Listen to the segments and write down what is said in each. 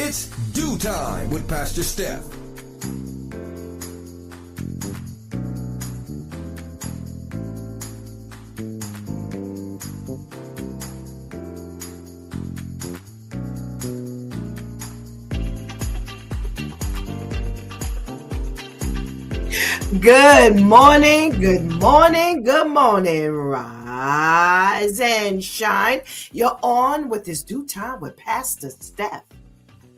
It's Dew Time with Pastor Steph. Good morning, good morning, good morning. Rise and shine. You're on with this Dew Time with Pastor Steph.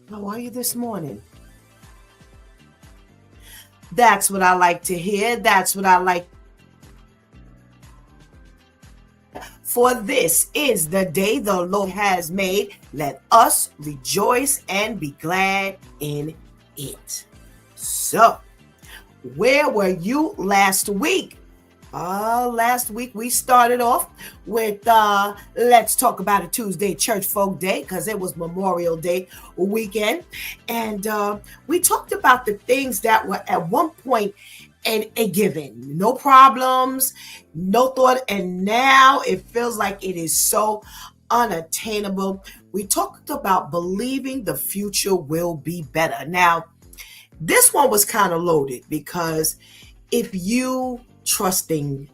How are you this morning? That's what I like to hear. That's what I like. For this is the day the Lord has made. Let us rejoice and be glad in it. So, where were you last week? Last week we started off with Let's Talk About It Tuesday, Church Folk Day, because it was Memorial Day weekend. And we talked about the things that were at one point a given. No problems, no thought. And now it feels like it is so unattainable. We talked about believing the future will be better. Now, this one was kind of loaded because if you're trusting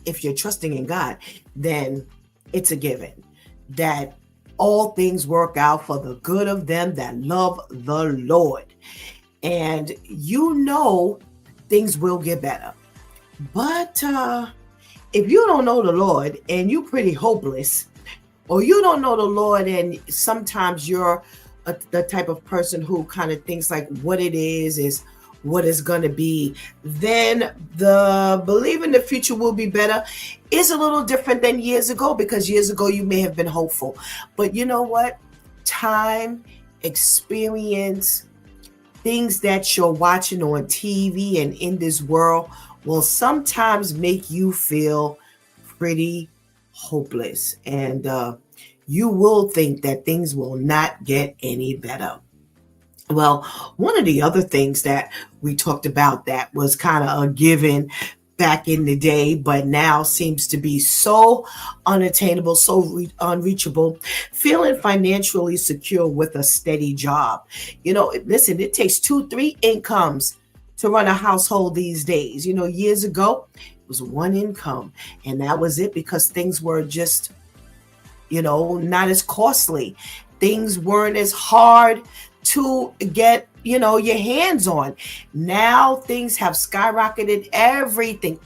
in God, then it's a given that all things work out for the good of them that love the Lord. And things will get better. But if you don't know the Lord and you're pretty hopeless, or you don't know the Lord and sometimes you're the type of person who kind of thinks like what it is what it's going to be, then the believing the future will be better is a little different than years ago, because years ago you may have been hopeful. But you know what? Time, experience, things that you're watching on TV and in this world will sometimes make you feel pretty hopeless. And you will think that things will not get any better. Well, one of the other things that we talked about that was kind of a given back in the day, but now seems to be so unattainable, so unreachable, feeling financially secure with a steady job. Listen, it takes 2-3 incomes to run a household these days. Years ago, it was one income, and that was it, because things were just not as costly. Things weren't as hard to get, your hands on. Now things have skyrocketed. Everything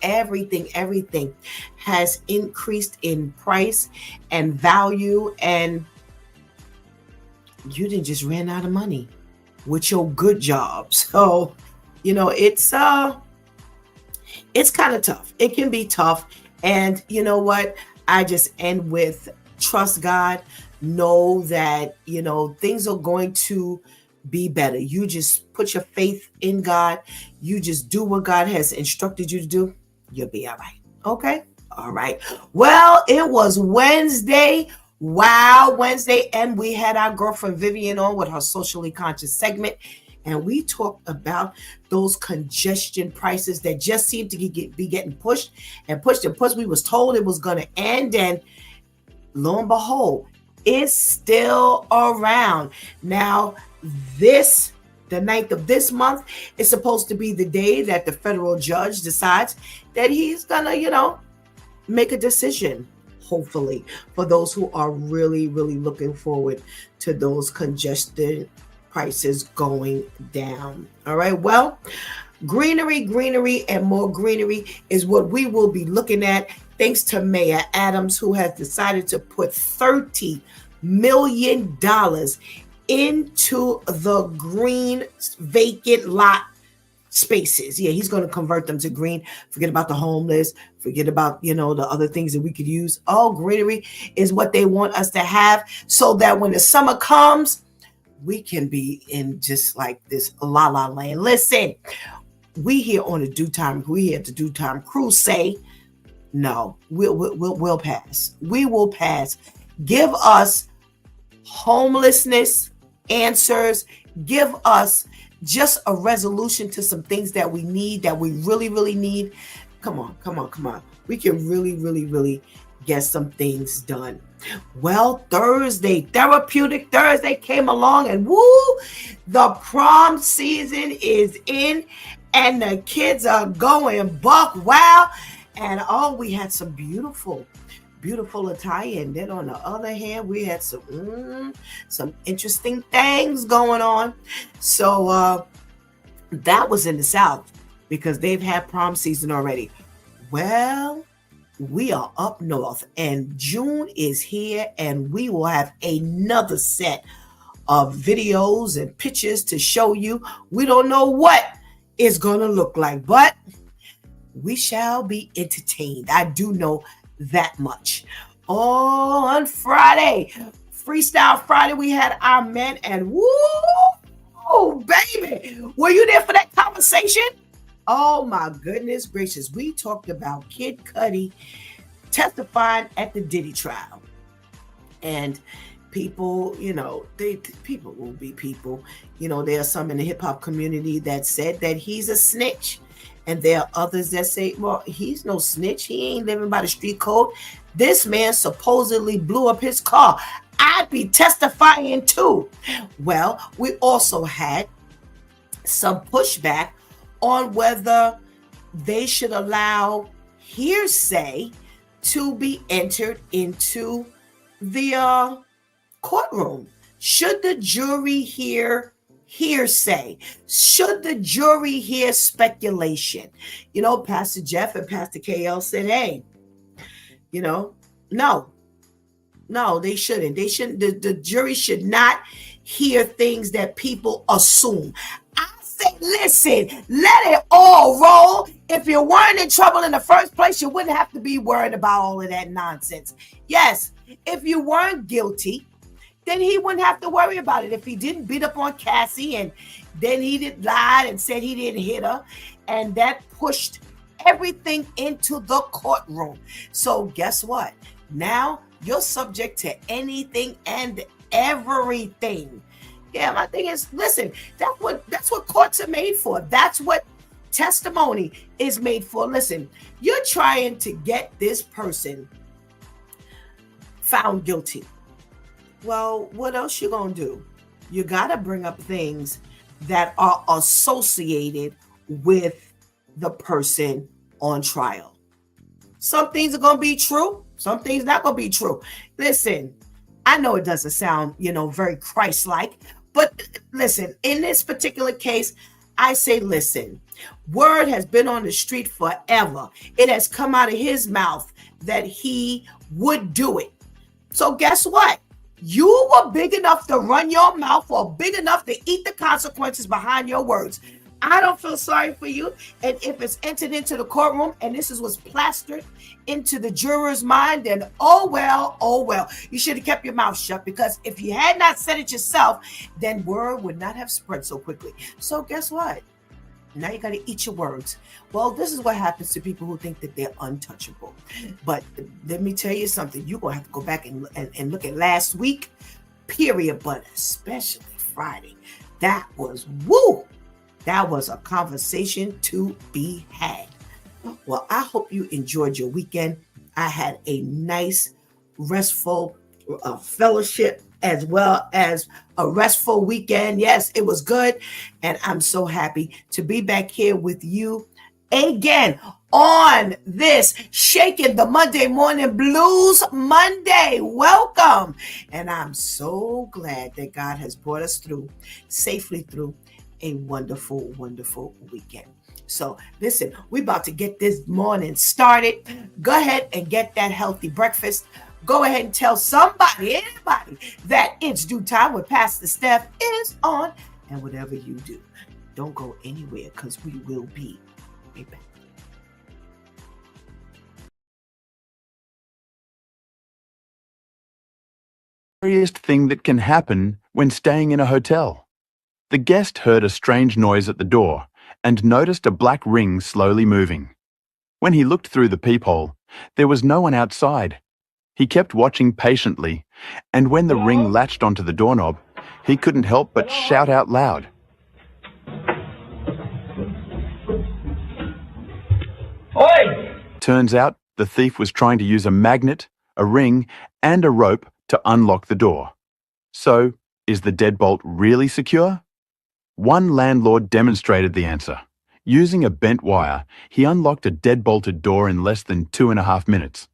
has increased in price and value, and you didn't just ran out of money with your good job. So, it's kind of tough. It can be tough. And you know what? I just end with trust God. Know that, things are going to be better. You just put your faith in God. You just do what God has instructed you to do. You'll be all right. Okay? All right. Well, it was Wednesday. Wow, Wednesday. And we had our girlfriend Vivian on with her socially conscious segment. And we talked about those congestion prices that just seem to be getting pushed and pushed and pushed. We was told it was going to end, and lo and behold, it's still around. Now, the 9th of this month is supposed to be the day that the federal judge decides that he's gonna, make a decision, hopefully, for those who are really, really looking forward to those congested prices going down. All right. Well, greenery, and more greenery is what we will be looking at, thanks to Mayor Adams, who has decided to put $30 million into the green vacant lot spaces. Yeah, he's going to convert them to green. Forget about the homeless. Forget about, the other things that we could use. Oh, greenery is what they want us to have, so that when the summer comes, we can be in just like this la la land. Listen, we here on the Dew Time, we here at the Dew Time crew say, no, we'll pass. We will pass. Give us homelessness answers. Give us just a resolution to some things that we need, that we really, really need. Come on. We can really, really, really get some things done. Well, Thursday, Therapeutic Thursday came along, and woo, the prom season is in, and the kids are going buck wild. And oh, we had some beautiful attire. And then on the other hand, we had some interesting things going on. So that was in the South because they've had prom season already. Well, we are up north, and June is here, and we will have another set of videos and pictures to show you. We don't know what it's going to look like, but we shall be entertained. I do know that much. On Friday, Freestyle Friday, we had our men, and woo, baby, were you there for that conversation? Oh my goodness gracious. We talked about Kid Cudi testifying at the Diddy trial. And people, people will be people. There are some in the hip hop community that said that he's a snitch. And there are others that say, well, he's no snitch. He ain't living by the street code. This man supposedly blew up his car. I'd be testifying too. Well, we also had some pushback on whether they should allow hearsay to be entered into the courtroom. Should the jury hear hearsay? Should the jury hear speculation? Pastor Jeff and Pastor KL said, hey, no, they shouldn't. They shouldn't. The jury should not hear things that people assume. I say, listen, let it all roll. If you weren't in trouble in the first place, you wouldn't have to be worried about all of that nonsense. Yes, if you weren't guilty, then he wouldn't have to worry about it. If he didn't beat up on Cassie and then he did lied and said he didn't hit her, and that pushed everything into the courtroom. So guess what? Now you're subject to anything and everything. Yeah, my thing is, listen, that's what courts are made for. That's what testimony is made for. Listen, you're trying to get this person found guilty. Well, what else you gonna do? You gotta bring up things that are associated with the person on trial. Some things are gonna be true, some things not gonna be true. Listen, I know it doesn't sound, very Christ-like, but listen, in this particular case, I say, listen, word has been on the street forever. It has come out of his mouth that he would do it. So guess what? You were big enough to run your mouth or big enough to eat the consequences behind your words. I don't feel sorry for you. And if it's entered into the courtroom and this is what's plastered into the juror's mind, then oh well. You should have kept your mouth shut, because if you had not said it yourself, then word would not have spread so quickly. So guess what? Now you got to eat your words. Well, this is what happens to people who think that they're untouchable. But let me tell you something. You're going to have to go back and look at last week, period, but especially Friday. That was woo. That was a conversation to be had. Well, I hope you enjoyed your weekend. I had a nice, restful fellowship as well as a restful weekend. Yes, it was good. And I'm so happy to be back here with you again on this Shaking the Monday Morning Blues Monday. Welcome. And I'm so glad that God has brought us safely through a wonderful, wonderful weekend. So listen, we're about to get this morning started. Go ahead and get that healthy breakfast. Go ahead and tell anybody, that It's Due Time with Pastor Steph is on. And whatever you do, don't go anywhere, because we will be right back. Scariest thing that can happen when staying in a hotel. The guest heard a strange noise at the door and noticed a black ring slowly moving. When he looked through the peephole, there was no one outside. He kept watching patiently, and when the ring latched onto the doorknob, he couldn't help but shout out loud. Oi! Turns out the thief was trying to use a magnet, a ring, and a rope to unlock the door. So, is the deadbolt really secure? One landlord demonstrated the answer. Using a bent wire, he unlocked a deadbolted door in less than 2.5 minutes.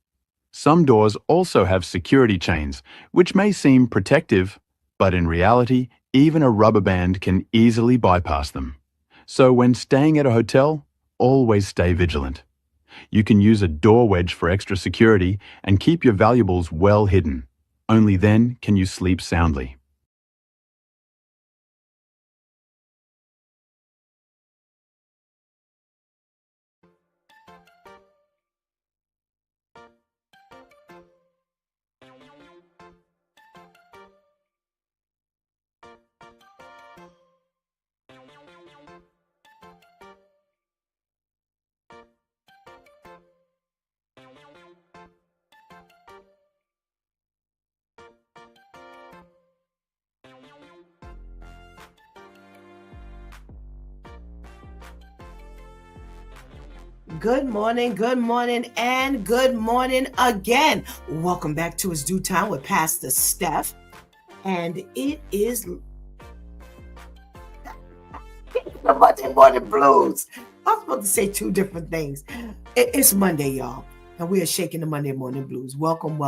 Some doors also have security chains, which may seem protective, but in reality, even a rubber band can easily bypass them. So when staying at a hotel, always stay vigilant. You can use a door wedge for extra security and keep your valuables well hidden. Only then can you sleep soundly. Good morning, and good morning again. Welcome back to It's Due Time with Pastor Steph. And it is the Monday Morning Blues. I was supposed to say two different things. It's Monday, y'all. And we are shaking the Monday Morning Blues. Welcome,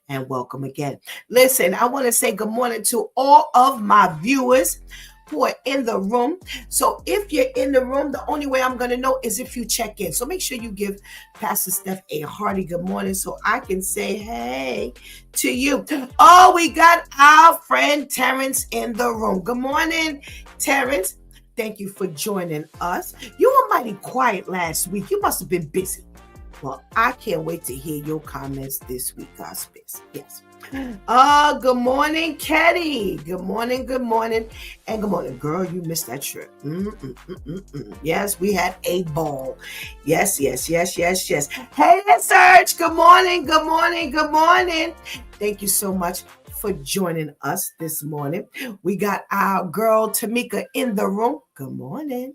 and welcome again. Listen, I want to say good morning to all of my viewers who are in the room. So if you're in the room, the only way I'm going to know is if you check in. So make sure you give Pastor Steph a hearty good morning so I can say hey to you. Oh, we got our friend Terrence in the room. Good morning, Terrence. Thank you for joining us. You were mighty quiet last week. You must have been busy. Well, I can't wait to hear your comments this week, God's best. Yes. Good morning, Ketty. Good morning. And good morning, girl. You missed that trip. Yes, we had a ball. Yes. Hey, Serge. Good morning. Thank you so much for joining us this morning. We got our girl Tamika in the room. Good morning.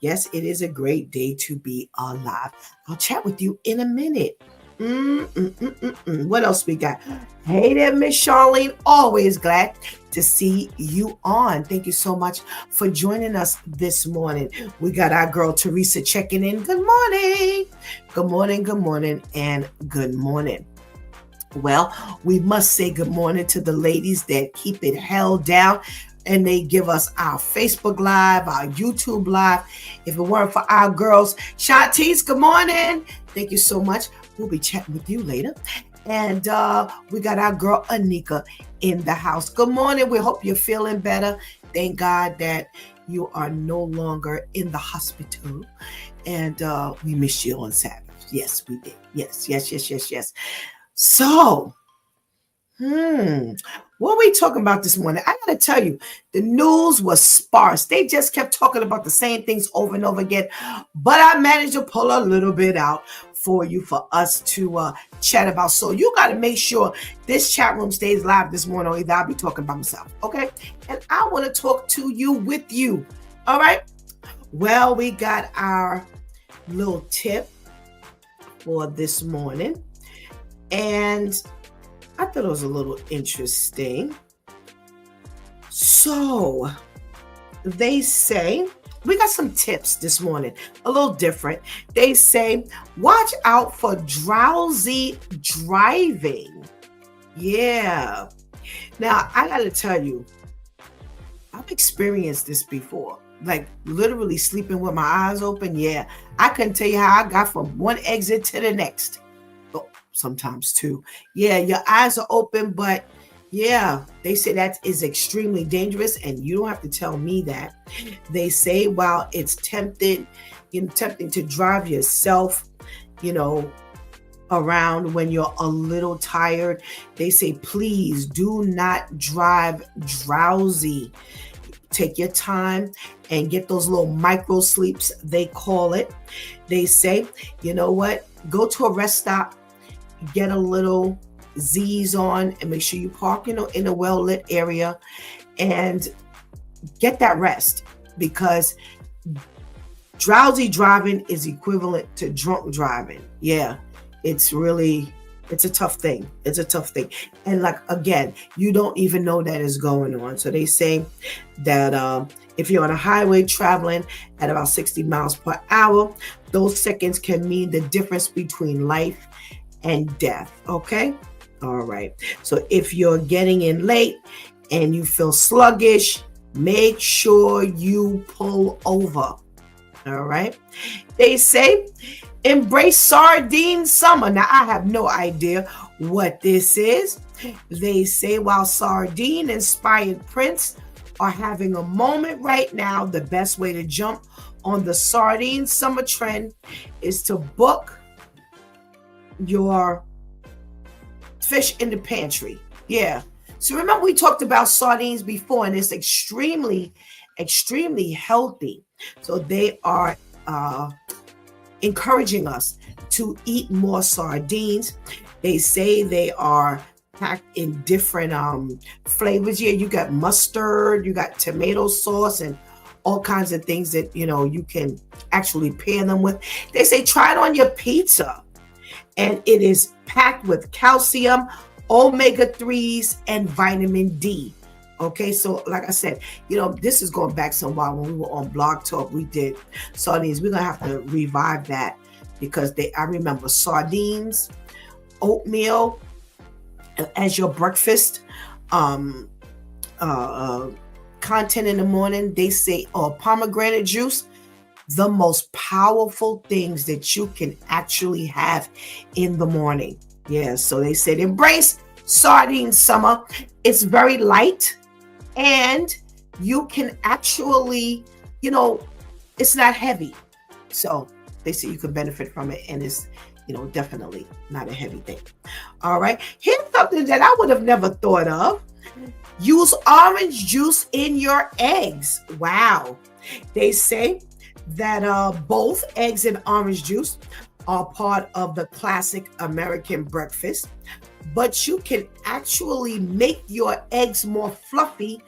Yes, it is a great day to be alive. I'll chat with you in a minute. What else we got? Hey there, Miss Charlene. Always glad to see you on. Thank you so much for joining us this morning. We got our girl Teresa checking in. Good morning, and good morning. Well, we must say good morning to the ladies that keep it held down and they give us our Facebook Live, our YouTube Live. If it weren't for our girls, Shantice, good morning. Thank you so much. We'll be chatting with you later. And we got our girl Anika in the house. Good morning. We hope you're feeling better. Thank God that you are no longer in the hospital. And we missed you on Saturday. Yes, we did. Yes. So, what are we talking about this morning? I gotta tell you, the news was sparse. They just kept talking about the same things over and over again. But I managed to pull a little bit out for you, for us to chat about. So you got to make sure this chat room stays live this morning, or either I'll be talking by myself, okay? And I want to talk to you with you, all right? Well, we got our little tip for this morning, and I thought it was a little interesting. So they say, we got some tips this morning, a little different. They say, watch out for drowsy driving. Yeah. Now, I got to tell you, I've experienced this before. Like literally sleeping with my eyes open. Yeah. I couldn't tell you how I got from one exit to the next. Oh, sometimes two. Yeah, your eyes are open, but yeah, they say that is extremely dangerous, and you don't have to tell me that. They say while it's tempting to drive yourself, around when you're a little tired, they say please do not drive drowsy. Take your time and get those little micro sleeps, they call it. They say, you know what? Go to a rest stop, get a little Z's on, and make sure you park in a well-lit area and get that rest, because Drowsy driving is equivalent to drunk driving. Yeah, it's a tough thing. It's a tough thing. And like, again, you don't even know that is going on. So they say that if you're on a highway traveling at about 60 miles per hour, those seconds can mean the difference between life and death. Okay. All right. So if you're getting in late and you feel sluggish, make sure you pull over. All right. They say embrace sardine summer. Now, I have no idea what this is. They say while sardine inspired prints are having a moment right now, the best way to jump on the sardine summer trend is to book your fish in the pantry. Yeah. So remember, we talked about sardines before, and it's extremely healthy. So they are encouraging us to eat more sardines. They say they are packed in different flavors. Yeah, you got mustard, you got tomato sauce, and all kinds of things that you can actually pair them with. They say try it on your pizza, and it is packed with calcium, omega-3s, and vitamin D. Okay, so like I said, this is going back some while when we were on Blog Talk, we did sardines. We're gonna have to revive that because I remember sardines, oatmeal as your breakfast content in the morning. They say pomegranate juice, the most powerful things that you can actually have in the morning. Yeah, so they said embrace sardine summer. It's very light. And you can actually, it's not heavy. So they say you can benefit from it. And it's, definitely not a heavy thing. All right. Here's something that I would have never thought of. Use orange juice in your eggs. Wow. They say that both eggs and orange juice are part of the classic American breakfast. But you can actually make your eggs more fluffy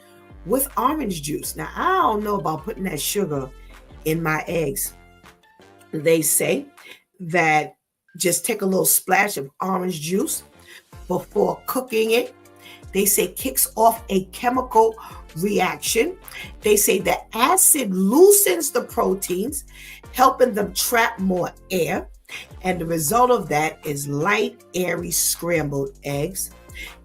with orange juice. Now, I don't know about putting that sugar in my eggs. They say that just take a little splash of orange juice before cooking it. They say kicks off a chemical reaction. They say the acid loosens the proteins, helping them trap more air. And the result of that is light, airy, scrambled eggs.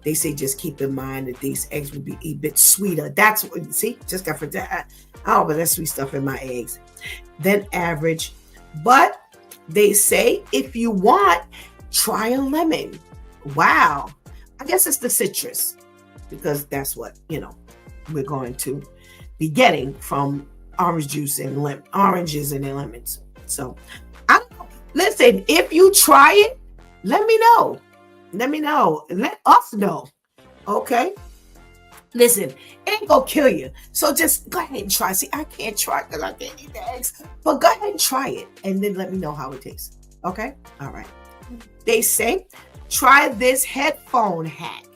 They say just keep in mind that these eggs will be a bit sweeter. That's what, see, just got for that. I don't put that sweet stuff in my eggs. Then average. But they say if you want, try a lemon. Wow. I guess it's the citrus because that's what, we're going to be getting from orange juice and oranges and lemons. So I don't know. Listen, if you try it, let me know. Let me know. Let us know. Okay? Listen, it ain't gonna kill you. So just go ahead and try. See, I can't try because I can't eat the eggs. But go ahead and try it. And then let me know how it tastes. Okay? All right. They say, try this headphone hack.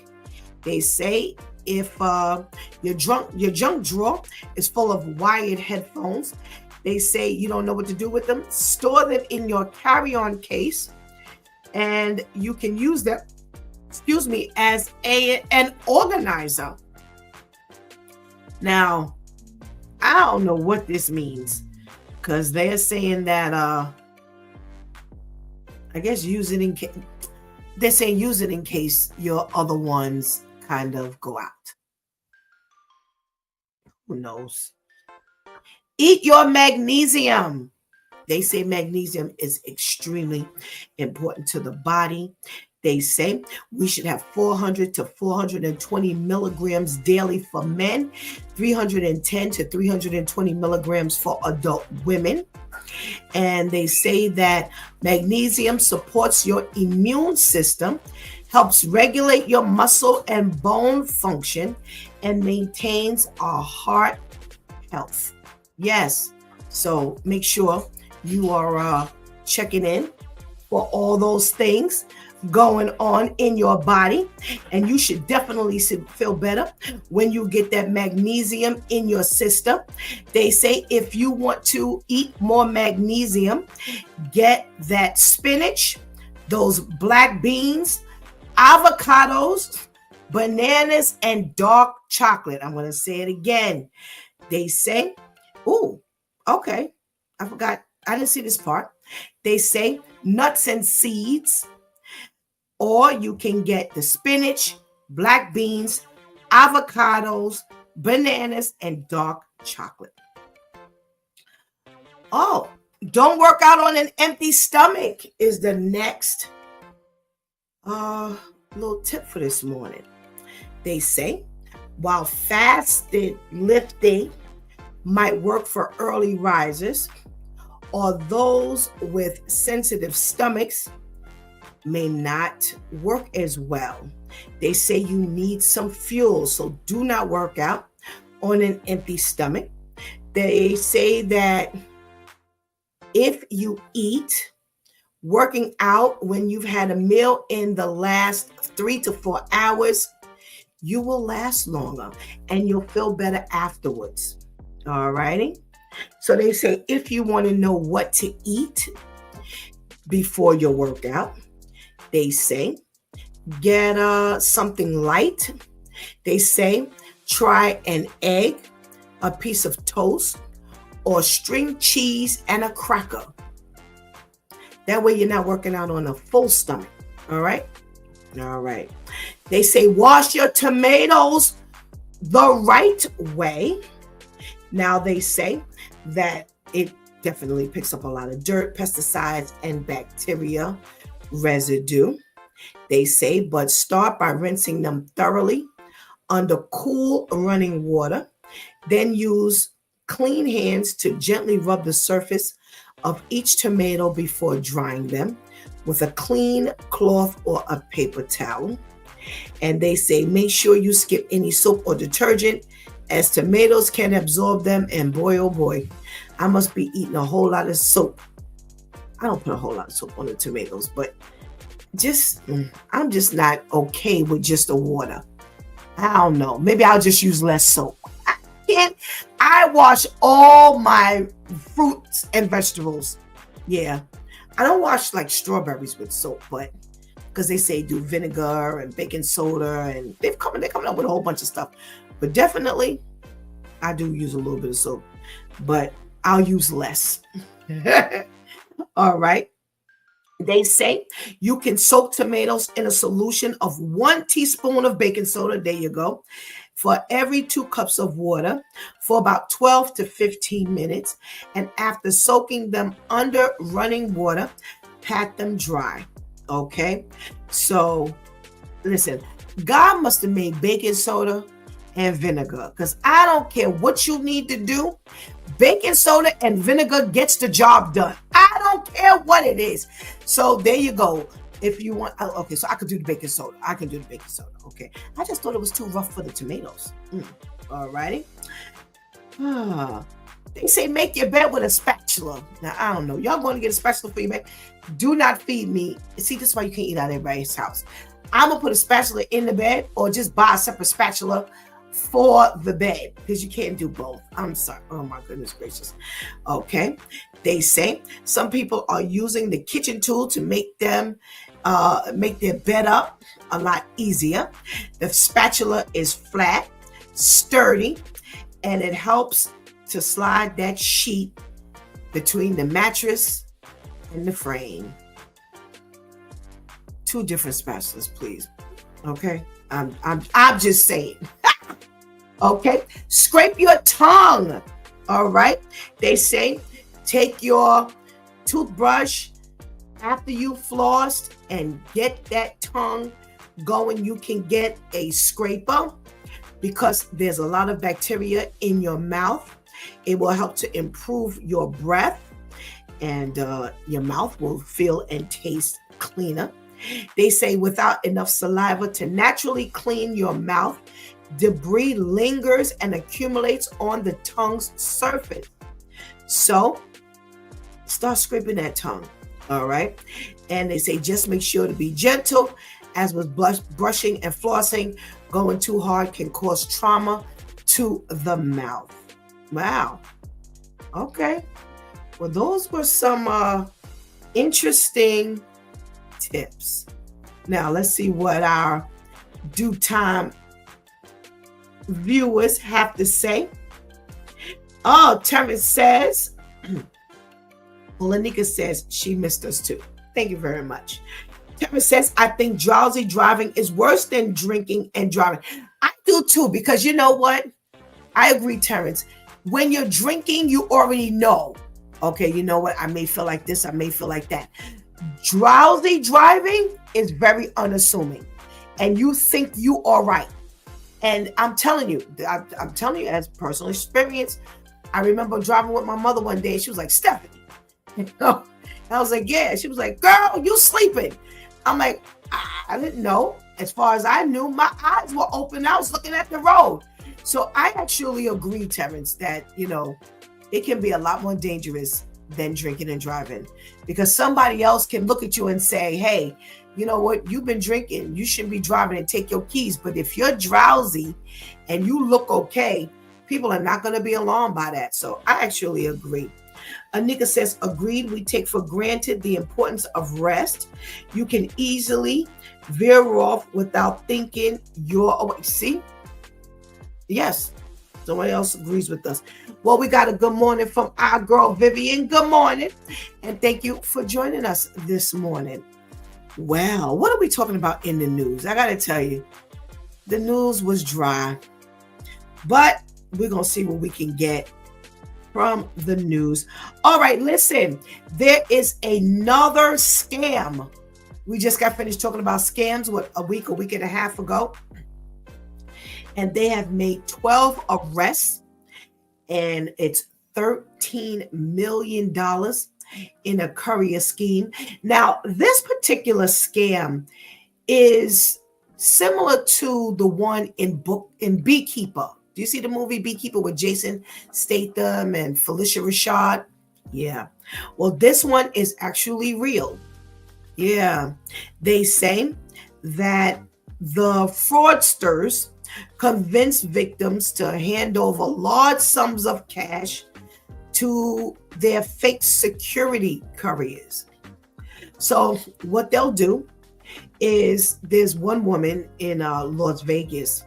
They say if your junk drawer is full of wired headphones, they say you don't know what to do with them, store them in your carry-on case, and you can use them, as an organizer. Now, I don't know what this means because they're saying that I guess use it in case they're saying use it in case your other ones kind of go out. Who knows? Eat your magnesium. They say magnesium is extremely important to the body. They say we should have 400 to 420 milligrams daily for men, 310 to 320 milligrams for adult women. And they say that magnesium supports your immune system, helps regulate your muscle and bone function, and maintains our heart health. Yes, so make sure you are checking in for all those things. going on in your body, and you should definitely feel better when you get that magnesium in your system. They say if you want to eat more magnesium, get that spinach, those black beans, avocados, bananas, and dark chocolate. I'm going to say it again. They say, ooh, okay, I forgot. I didn't see this part. They say nuts and seeds, or you can get the spinach, black beans, avocados, bananas, and dark chocolate. Oh, don't work out on an empty stomach is the next little tip for this morning. They say while fasted lifting might work for early risers or those with sensitive stomachs, may not work as well. They say you need some fuel, so do not work out on an empty stomach. They say that if you eat, working out when you've had a meal in the last 3 to 4 hours, you will last longer and you'll feel better afterwards. All righty. So they say if you want to know what to eat before your workout, they say get something light. They say try an egg, a piece of toast, or string cheese and a cracker. That way you're not working out on a full stomach. All right. All right. They say wash your tomatoes the right way. Now they say that it definitely picks up a lot of dirt, pesticides, and bacteria residue. They say, but start by rinsing them thoroughly under cool running water. Then use clean hands to gently rub the surface of each tomato before drying them with a clean cloth or a paper towel. And they say, make sure you skip any soap or detergent as tomatoes can absorb them. And boy, oh boy, I must be eating a whole lot of soap. I don't put a whole lot of soap on the tomatoes, but I'm just not okay with just the water. I don't know. Maybe I'll just use less soap. I wash all my fruits and vegetables. Yeah. I don't wash like strawberries with soap, but because they say do vinegar and baking soda, and they're coming up with a whole bunch of stuff. But definitely, I do use a little bit of soap, but I'll use less. All right. They say you can soak tomatoes in a solution of 1 teaspoon of baking soda. There you go. For every 2 cups of water for about 12 to 15 minutes. And after soaking them under running water, pat them dry. Okay. So listen, God must have made baking soda and vinegar, because I don't care what you need to do. Baking soda and vinegar gets the job done. I don't care what it is. So there you go. If you want, okay, so I could do the baking soda. I can do the baking soda. Okay. I just thought it was too rough for the tomatoes. All righty. They say make your bed with a spatula. Now, I don't know. Y'all going to get a spatula for your bed? Do not feed me. See, this is why you can't eat out of everybody's house. I'm going to put a spatula in the bed, or just buy a separate spatula for the bed, because you can't do both. I'm sorry. Oh my goodness gracious. Okay. They say some people are using the kitchen tool to make their bed up a lot easier. The spatula is flat, sturdy, and it helps to slide that sheet between the mattress and the frame. 2 different spatulas, please. Okay. I'm just saying. Okay. Scrape your tongue. All right. They say take your toothbrush after you flossed and get that tongue going. You can get a scraper, because there's a lot of bacteria in your mouth. It will help to improve your breath, and your mouth will feel and taste cleaner. They say without enough saliva to naturally clean your mouth, debris lingers and accumulates on the tongue's surface. So start scraping that tongue. All right. And they say just make sure to be gentle, as with brushing and flossing. Going too hard can cause trauma to the mouth. Wow. Okay. Well, those were some interesting tips. Now, let's see what our due time viewers have to say. Oh, Terrence says, well, Anika says she missed us too. Thank you very much. Terrence says, I think drowsy driving is worse than drinking and driving. I do too, because you know what? I agree, Terrence. When you're drinking, you already know. Okay, you know what? I may feel like this, I may feel like that. Drowsy driving is very unassuming, and you think you are right. And I'm telling you as personal experience. I remember driving with my mother one day. She was like, Stephanie. I was like, yeah. She was like, girl, you sleeping. I'm like, I didn't know. As far as I knew, my eyes were open. I was looking at the road. So I actually agree, Terrence, that, it can be a lot more dangerous than drinking and driving, because somebody else can look at you and say, hey, you know what? You've been drinking. You shouldn't be driving, and take your keys. But if you're drowsy and you look okay, people are not going to be alarmed by that. So I actually agree. Anika says, agreed. We take for granted the importance of rest. You can easily veer off without thinking you're awake. See? Yes. Someone else agrees with us. Well, we got a good morning from our girl, Vivian. Good morning. And thank you for joining us this morning. Well, what are we talking about in the news? I got to tell you, the news was dry. But we're going to see what we can get from the news. All right, listen, there is another scam. We just got finished talking about scams, a week and a half ago. And they have made 12 arrests, and it's $13 million in a courier scheme. Now, this particular scam is similar to the one in Beekeeper. Do you see the movie Beekeeper with Jason Statham and Felicia Rashad? Yeah. Well, this one is actually real. Yeah. They say that the fraudsters convinced victims to hand over large sums of cash to their fake security couriers. So what they'll do is, there's one woman in Las Vegas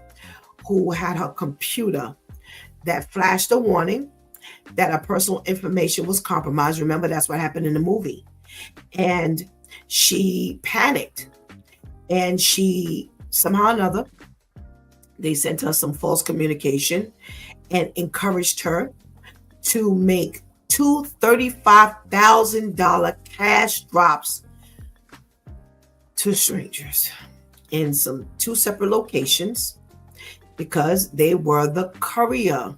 who had her computer that flashed a warning that her personal information was compromised. Remember, that's what happened in the movie. And she panicked, and she somehow or another, they sent her some false communication and encouraged her to make two $35,000 cash drops to strangers in two separate locations, because they were the courier,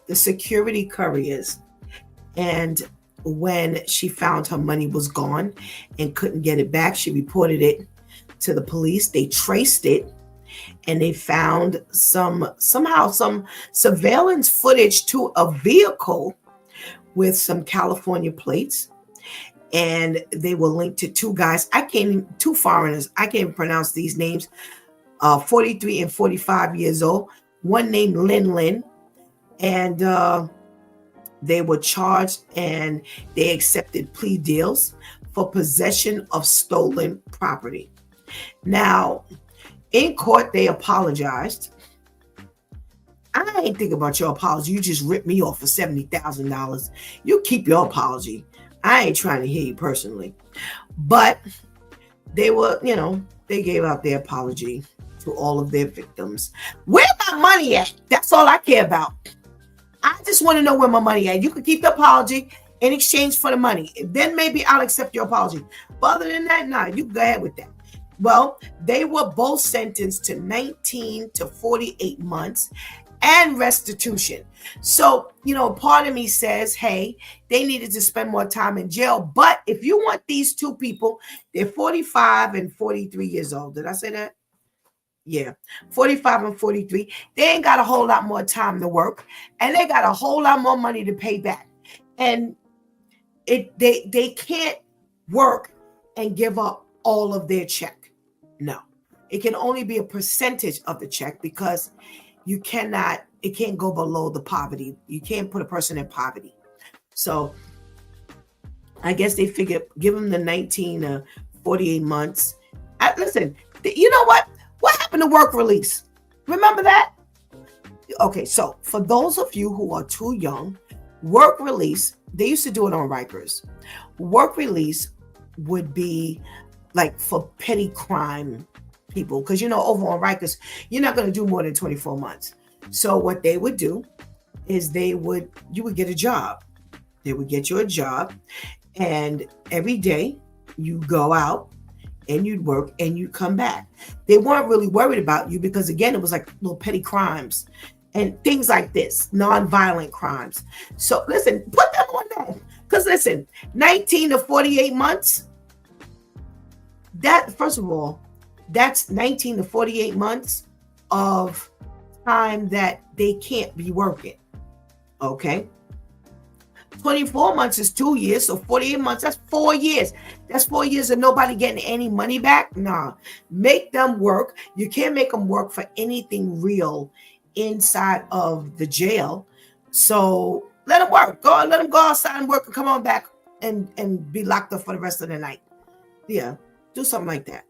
the security couriers. And when she found her money was gone and couldn't get it back, she reported it to the police. They traced it, and they found somehow some surveillance footage to a vehicle with some California plates. And they were linked to two guys. Two foreigners. I can't even pronounce these names. 43 and 45 years old. One named Lin. And they were charged, and they accepted plea deals for possession of stolen property. Now, in court, they apologized. I ain't thinking about your apology. You just ripped me off for $70,000. You keep your apology. I ain't trying to hear you personally. But they were, they gave out their apology to all of their victims. Where my money at? That's all I care about. I just want to know where my money at. You can keep the apology in exchange for the money. Then maybe I'll accept your apology. But other than that, nah, you can go ahead with that. Well, they were both sentenced to 19 to 48 months and restitution. So, part of me says, hey, they needed to spend more time in jail. But if you want these two people, they're 45 and 43 years old. Did I say that? Yeah, 45 and 43. They ain't got a whole lot more time to work, and they got a whole lot more money to pay back. And they can't work and give up all of their check. No, it can only be a percentage of the check because it can't go below the poverty. You can't put a person in poverty. So I guess they figured give them the 19 to 48 months. Listen, you know what? What happened to work release? Remember that? Okay, so for those of you who are too young, work release, they used to do it on Rikers. Work release would be like for petty crime people, because over on Rikers, you're not going to do more than 24 months. So what they would do is you would get a job. They would get you a job, and every day you go out and you'd work and you come back. They weren't really worried about you because, again, it was like little petty crimes and things like this, non-violent crimes. So listen, put them on that. Because listen, 19 to 48 months, that, first of all, that's 19 to 48 months of time that they can't be working. Okay? 24 months is 2 years, so 48 months, that's 4 years. That's 4 years of nobody getting any money back? Nah. Make them work. You can't make them work for anything real inside of the jail. So let them work. Let them go outside and work and come on back and be locked up for the rest of the night. Yeah, do something like that.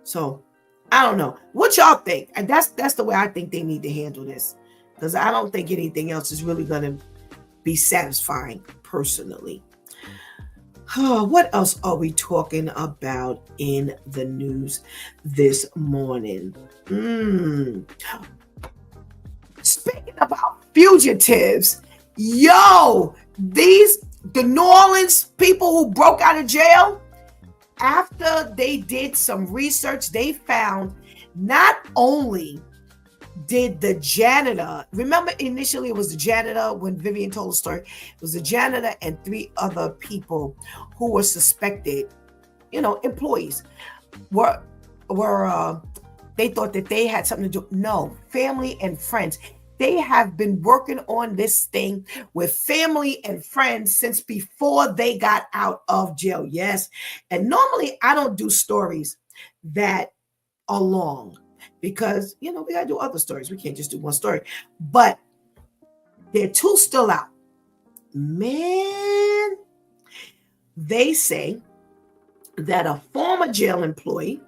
So I don't know. What y'all think? And that's the way I think they need to handle this, because I don't think anything else is really going to be satisfying personally. What else are we talking about in the news this morning? Speaking about fugitives, the New Orleans people who broke out of jail, after they did some research, they found not only did the janitor, remember initially it was the janitor when Vivian told the story, it was the janitor and 3 other people who were suspected, employees were they thought that they had something to do. No, family and friends. They have been working on this thing with family and friends since before they got out of jail. Yes. And normally I don't do stories that are long because, we got to do other stories. We can't just do one story. But there are 2 still out. Man, they say that a former jail employee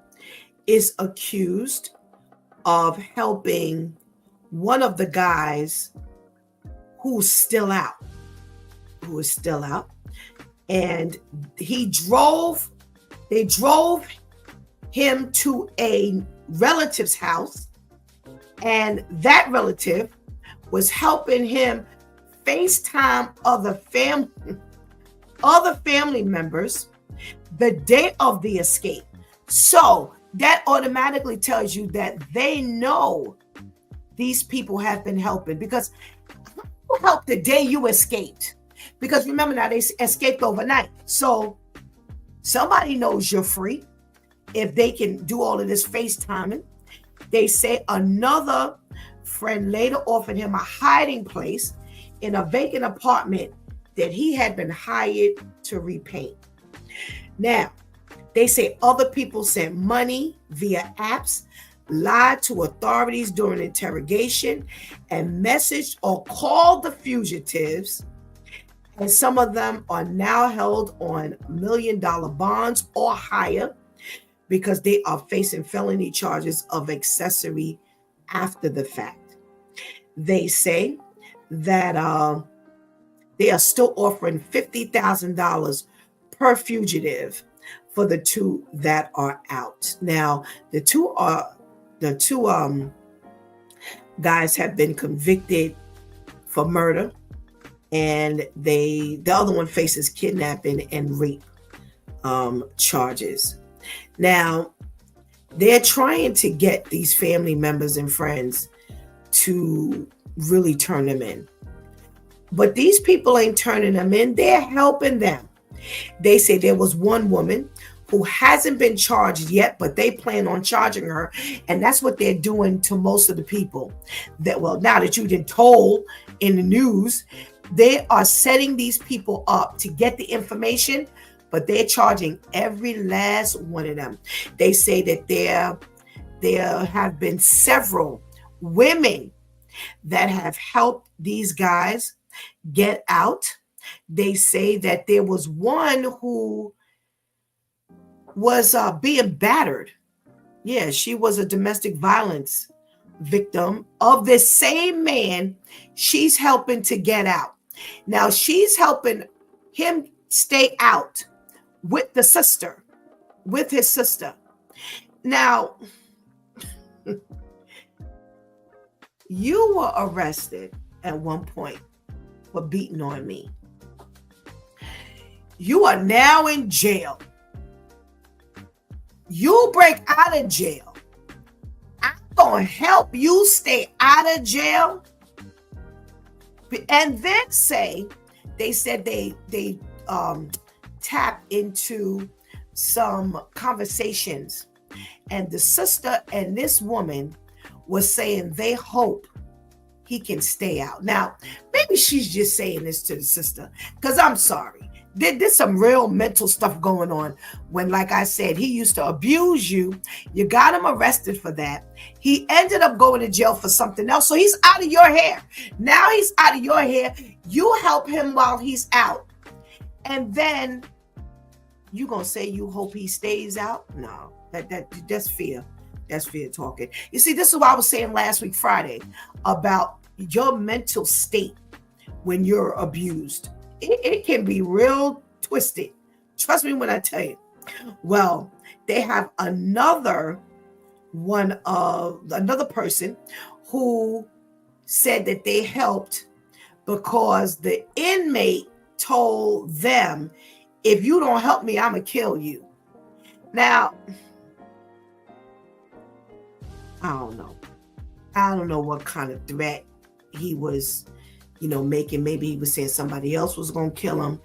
is accused of helping one of the guys who's still out, and they drove him to a relative's house, and that relative was helping him FaceTime other family members the day of the escape. So that automatically tells you that they know these people have been helping, because who helped the day you escaped? Because remember now, they escaped overnight. So somebody knows you're free if they can do all of this FaceTiming. They say another friend later offered him a hiding place in a vacant apartment that he had been hired to repaint. Now, they say other people sent money via apps, lied to authorities during interrogation, and messaged or called the fugitives. And some of them are now held on $1 million bonds or higher because they are facing felony charges of accessory after the fact. They say that they are still offering $50,000 per fugitive for the 2 that are out. Now, the two guys have been convicted for murder, and the other one faces kidnapping and rape charges. Now, they're trying to get these family members and friends to really turn them in. But these people ain't turning them in. They're helping them. They say there was one woman who hasn't been charged yet, but they plan on charging her. And that's what they're doing to most of the people. Now that you've been told in the news, they are setting these people up to get the information, but they're charging every last one of them. They say that there have been several women that have helped these guys get out. They say that there was one who was being battered. Yeah, she was a domestic violence victim of this same man. She's helping to get out. Now she's helping him stay out with the sister, with his sister. Now, you were arrested at one point for beating on me. You are now in jail. You break out of jail. I'm going to help you stay out of jail. And then they said they tap into some conversations. And the sister and this woman was saying they hope he can stay out. Now, maybe she's just saying this to the sister, because I'm sorry. There's some real mental stuff going on when, like I said, he used to abuse you. You got him arrested for that. He ended up going to jail for something else. So he's out of your hair. Now he's out of your hair. You help him while he's out. And then you going to say you hope he stays out? No, that's fear. That's fear talking. You see, this is what I was saying last week, Friday, about your mental state when you're abused. It can be real twisted. Trust me when I tell you. Well, they have another person who said that they helped because the inmate told them, if you don't help me, I'm going to kill you. Now, I don't know. I don't know what kind of threat he was making. Maybe he was saying somebody else was going to kill him.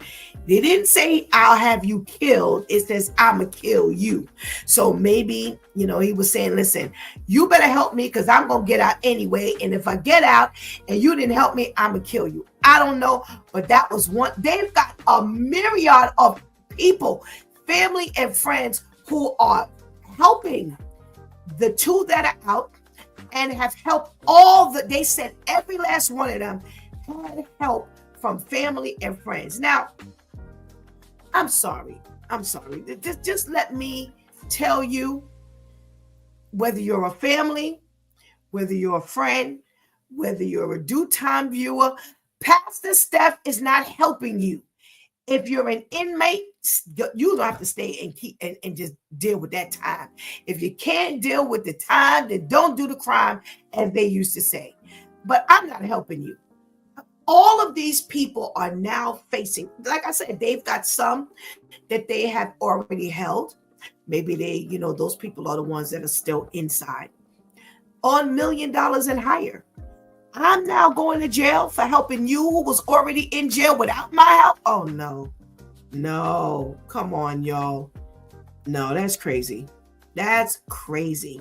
They didn't say, I'll have you killed. It says, I'm going to kill you. So maybe, he was saying, listen, you better help me because I'm going to get out anyway. And if I get out and you didn't help me, I'm going to kill you. I don't know. But that was one. They've got a myriad of people, family and friends, who are helping the two that are out and have helped they said every last one of them had help from family and friends. Now, I'm sorry. Just let me tell you, whether you're a family, whether you're a friend, whether you're a due time viewer, Pastor Steph is not helping you. If you're an inmate, you don't have to stay and just deal with that time. If you can't deal with the time, then don't do the crime, as they used to say. But I'm not helping you. All of these people are now facing, like I said, they've got some that they have already held. Maybe those people are the ones that are still inside on $1 million and higher. I'm now going to jail for helping you who was already in jail without my help. Oh, no, come on, y'all. No, that's crazy. That's crazy.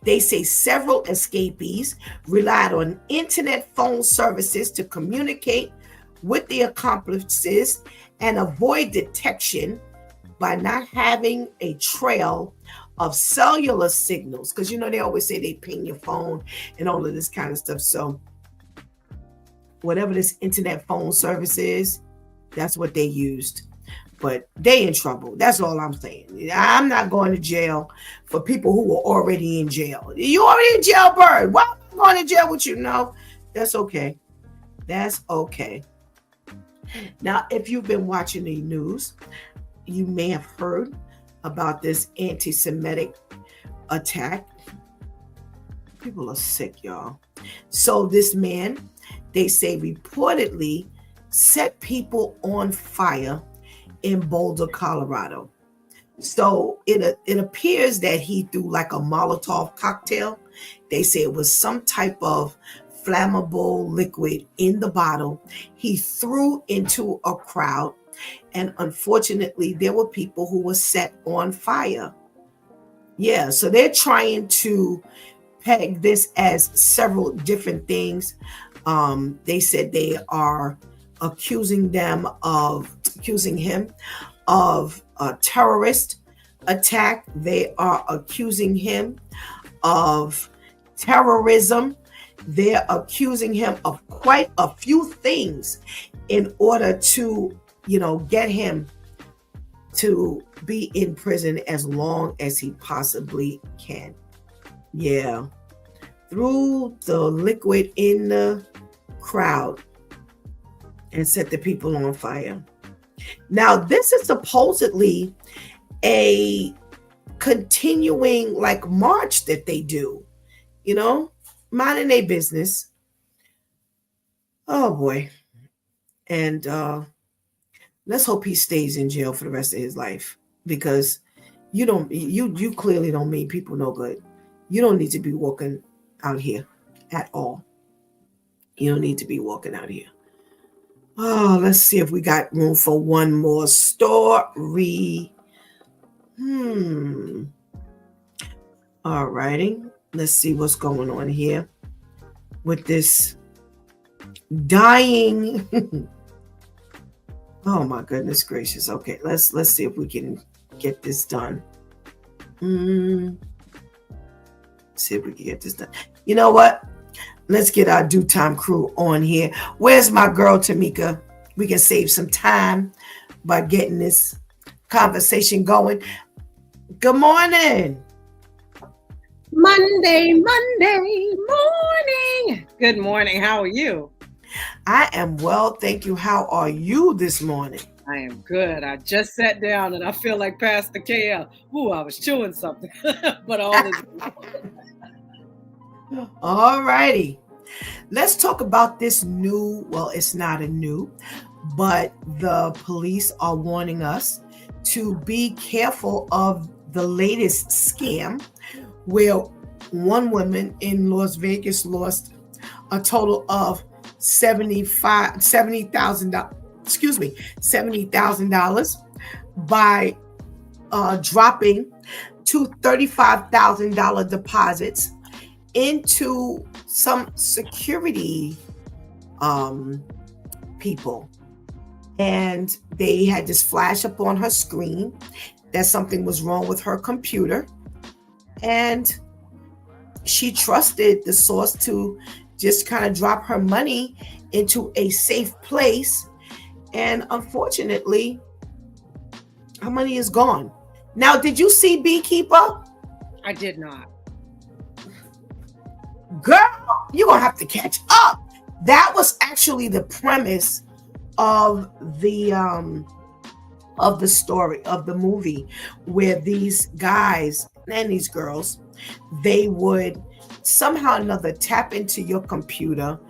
They say several escapees relied on internet phone services to communicate with the accomplices and avoid detection by not having a trail of cellular signals. Because, they always say they ping your phone and all of this kind of stuff. So whatever this internet phone service is, that's what they used. But they in trouble. That's all I'm saying. I'm not going to jail for people who were already in jail. You already in jail, Bird. Why am I going to jail with you? No, that's okay. That's okay. Now, if you've been watching the news, you may have heard about this anti-Semitic attack. People are sick, y'all. So this man, they say, reportedly set people on fire in Boulder, Colorado. So it appears that he threw like a Molotov cocktail. They say it was some type of flammable liquid in the bottle. He threw into a crowd, and unfortunately, there were people who were set on fire. Yeah, so they're trying to peg this as several different things. They said they are accusing him of a terrorist attack. They are accusing him of terrorism. They're accusing him of quite a few things in order to, get him to be in prison as long as he possibly can. Yeah. Threw the liquid in the crowd and set the people on fire. Now, this is supposedly a continuing march that they do, minding their business. Oh boy. And let's hope he stays in jail for the rest of his life, because you clearly don't mean people no good. You don't need to be walking out here at all. You don't need to be walking out here. Oh, let's see if we got room for one more story. All righty. Let's see what's going on here with this dying. Oh my goodness gracious. Okay, let's see if we can get this done. See if we can get this done. You know what? Let's get our due time crew on here. Where's my girl Tamika? We can save some time by getting this conversation going. Good morning. Monday morning. Good morning. How are you? I am well, thank you. How are you this morning? I am good. I just sat down and I feel like Pastor KL. Ooh, I was chewing something. But all is all righty. Let's talk about this it's not a new, but the police are warning us to be careful of the latest scam where one woman in Las Vegas lost a total of $70,000 by dropping two $35,000 deposits into some security people. And they had this flash up on her screen that something was wrong with her computer. And she trusted the source to just kind of drop her money into a safe place. And unfortunately, her money is gone. Now, did you see Beekeeper? I did not. Girl, you're going to have to catch up. That was actually the premise of the story of the movie, where these guys and these girls, they would somehow or another tap into your computer,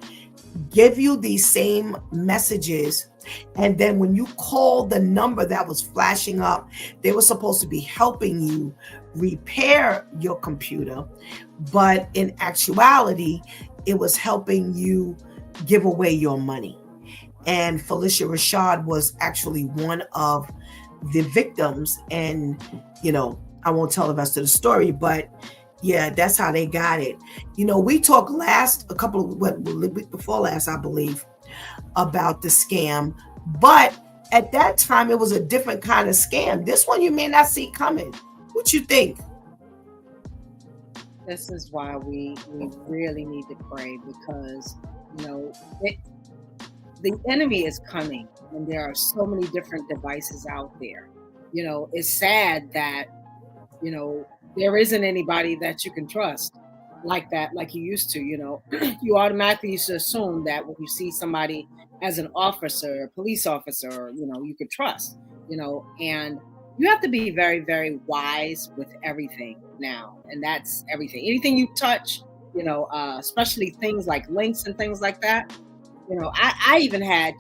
give you these same messages, and then when you call the number that was flashing up, they were supposed to be helping you repair your computer, but in actuality, it was helping you give away your money. And Felicia Rashad was actually one of the victims. And, I won't tell the rest of the story, but yeah, that's how they got it. We talked the week before last, I believe, about the scam. But at that time, it was a different kind of scam. This one you may not see coming. What you think? This is why we really need to pray, because, the enemy is cunning, and there are so many different devices out there. It's sad that, there isn't anybody that you can trust like that, like you used to. You automatically used to assume that when you see somebody as an officer, a police officer, you could trust, and you have to be very, very wise with everything now. And that's everything. Anything you touch, especially things like links and things like that. I even had,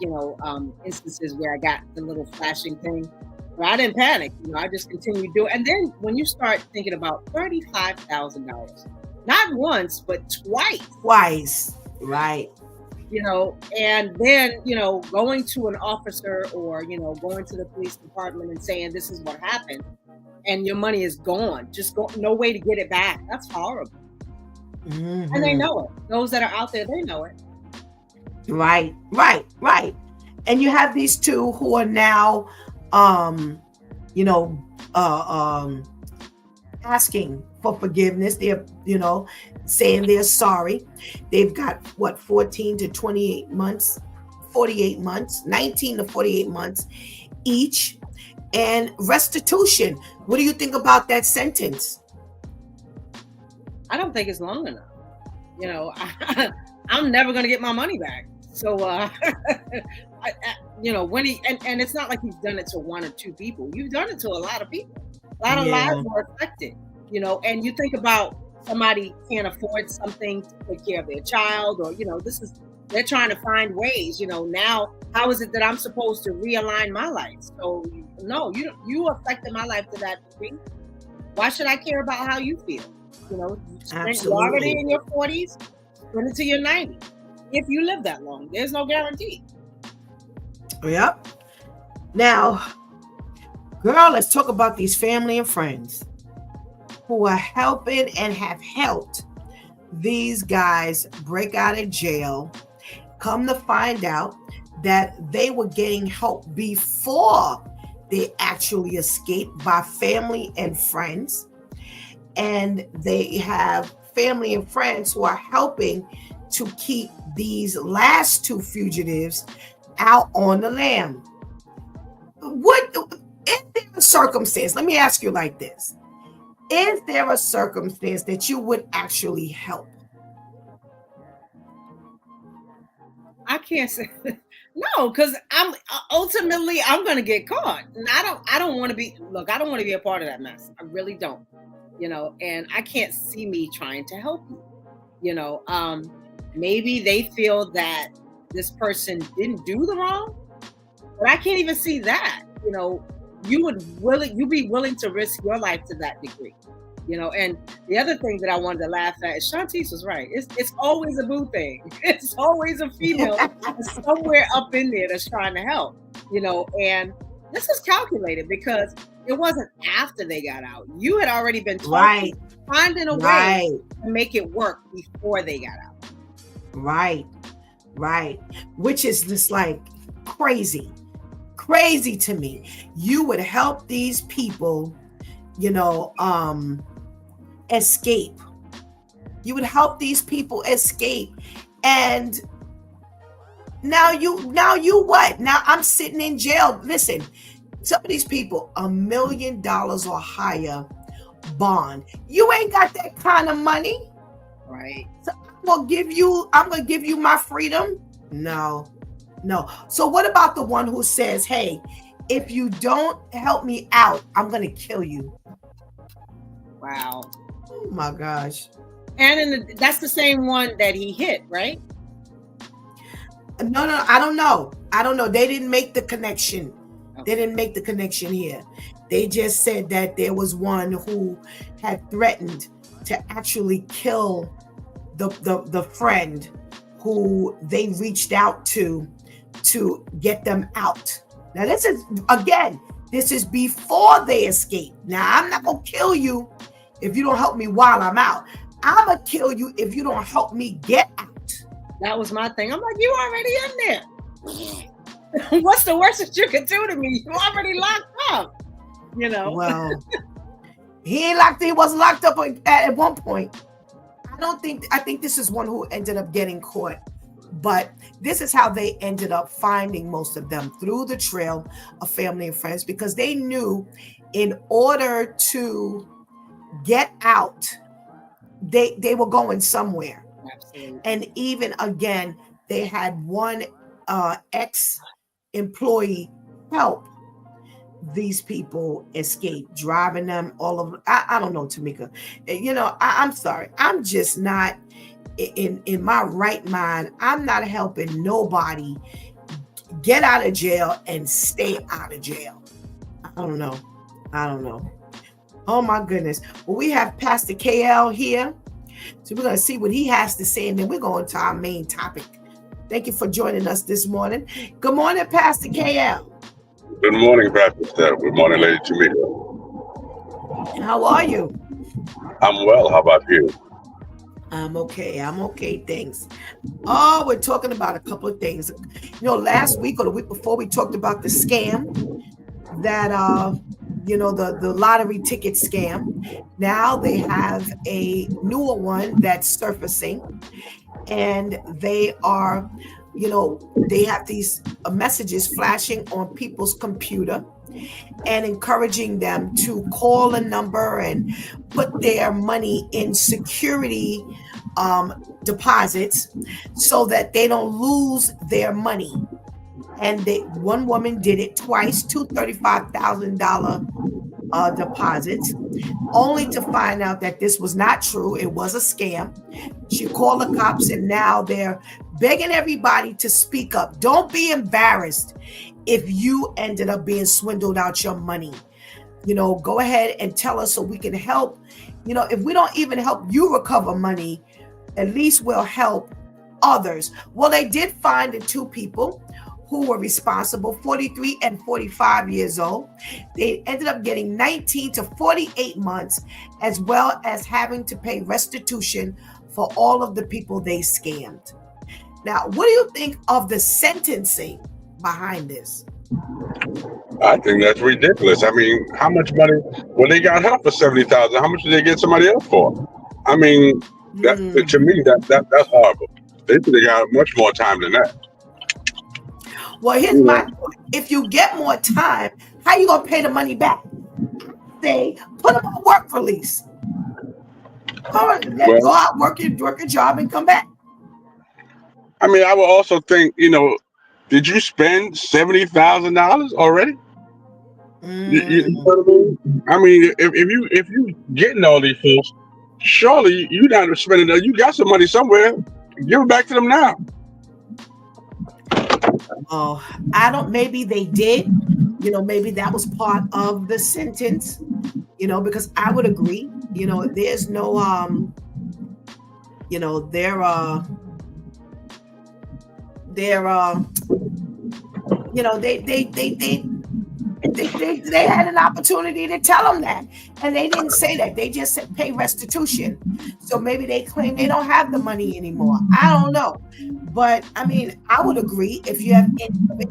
instances where I got the little flashing thing, but I didn't panic. I just continued doing. And then when you start thinking about $35,000, not once, but Twice, right. And then, going to an officer or, going to the police department and saying, this is what happened, and your money is gone. No way to get it back. That's horrible. Mm-hmm. And they know it. Those that are out there, they know it. Right. And you have these two who are now you know, asking for forgiveness. They're, saying they're sorry. They've got what, 14 to 28 months, 48 months, 19 to 48 months each. And restitution. What do you think about that sentence? I don't think it's long enough. I'm never going to get my money back. So, when and it's not like he's done it to one or two people. You've done it to a lot of people. A lot of lives were affected, and you think about somebody can't afford something to take care of their child, or, they're trying to find ways, now how is it that I'm supposed to realign my life? So no, you affected my life to that degree. Why should I care about how you feel? You're already in your 40s, spend it to your 90s. If you live that long, there's no guarantee. Yep. Now, girl, let's talk about these family and friends who are helping and have helped these guys break out of jail. Come to find out that they were getting help before they actually escaped by family and friends. And they have family and friends who are helping to keep these last two fugitives out on the lam. What is there a circumstance? Let me ask you like this. Is there a circumstance that you would actually help? I can't say no, because I'm going to get caught, and I don't want to be. Look, I don't want to be a part of that mess. I really don't. And I can't see me trying to help you. Maybe they feel that this person didn't do the wrong, but I can't even see that. You'd be willing to risk your life to that degree. And the other thing that I wanted to laugh at is Shantice was right. It's always a boo thing. It's always a female somewhere up in there that's trying to help, and this is calculated because it wasn't after they got out. You had already been finding a way to make it work before they got out. Right. Which is just like crazy to me. You would help these people, escape. You would help these people escape. And now you what? Now I'm sitting in jail. Listen, some of these people, $1 million or higher bond. You ain't got that kind of money. Right. So I'm gonna give you my freedom. No. So what about the one who says, hey, if you don't help me out, I'm gonna kill you? Wow. Oh my gosh. And that's the same one that he hit, right? No, I don't know. They didn't make the connection. Okay. They didn't make the connection here. They just said that there was one who had threatened to actually kill the friend who they reached out to get them out. Now this is before they escape. Now I'm not gonna kill you if you don't help me while I'm out. I'm gonna kill you if you don't help me get out. That was my thing. I'm like, you already in there. What's the worst that you can do to me? You already locked up. Well, he wasn't locked up at one point. I think this is one who ended up getting caught. But this is how they ended up finding most of them, through the trail of family and friends, because they knew in order to get out, they were going somewhere. Absolutely. And even again, they had one ex-employee help these people escape, driving them all over. I don't know, Tamika. I'm sorry. I'm just not in my right mind. I'm not helping nobody get out of jail and stay out of jail. I don't know. Oh my goodness. Well, we have Pastor KL here. So we're going to see what he has to say, and then we're going to our main topic. Thank you for joining us this morning. Good morning, Pastor KL. Good morning, Pastor Steph. Good morning, Lady Tamika. How are you? I'm well. How about you? I'm okay. Thanks. Oh, we're talking about a couple of things. Last week or the week before, we talked about the scam that the lottery ticket scam. Now they have a newer one that's surfacing, and they are, they have these messages flashing on people's computer and encouraging them to call a number and put their money in security deposits so that they don't lose their money. And one woman did it twice, two $35,000 deposits, only to find out that this was not true. It was a scam. She called the cops, and now they're begging everybody to speak up. Don't be embarrassed if you ended up being swindled out your money. Go ahead and tell us so we can help. If we don't even help you recover money, at least we'll help others. Well, they did find the two people who were responsible, 43 and 45 years old. They ended up getting 19 to 48 months, as well as having to pay restitution for all of the people they scammed. Now, what do you think of the sentencing behind this? I think that's ridiculous. I mean, how much money? Well, they got help for $70,000. How much did they get somebody else for? I mean, to me, that's horrible. They should have got much more time than that. Well, here's my point. If you get more time, how you gonna pay the money back? They put them on work release. All right, go out, work a job, and come back. I mean, I would also think, did you spend $70,000 already? You know what I mean? I mean, if you getting all these folks, surely you not spending. You got some money somewhere. Give it back to them now. Oh, maybe they did. Maybe that was part of the sentence. Because I would agree. There's no they had an opportunity to tell them that, and they didn't say that. They just said pay restitution. So maybe they claim they don't have the money anymore. I don't know, but I mean, I would agree if you have any of it,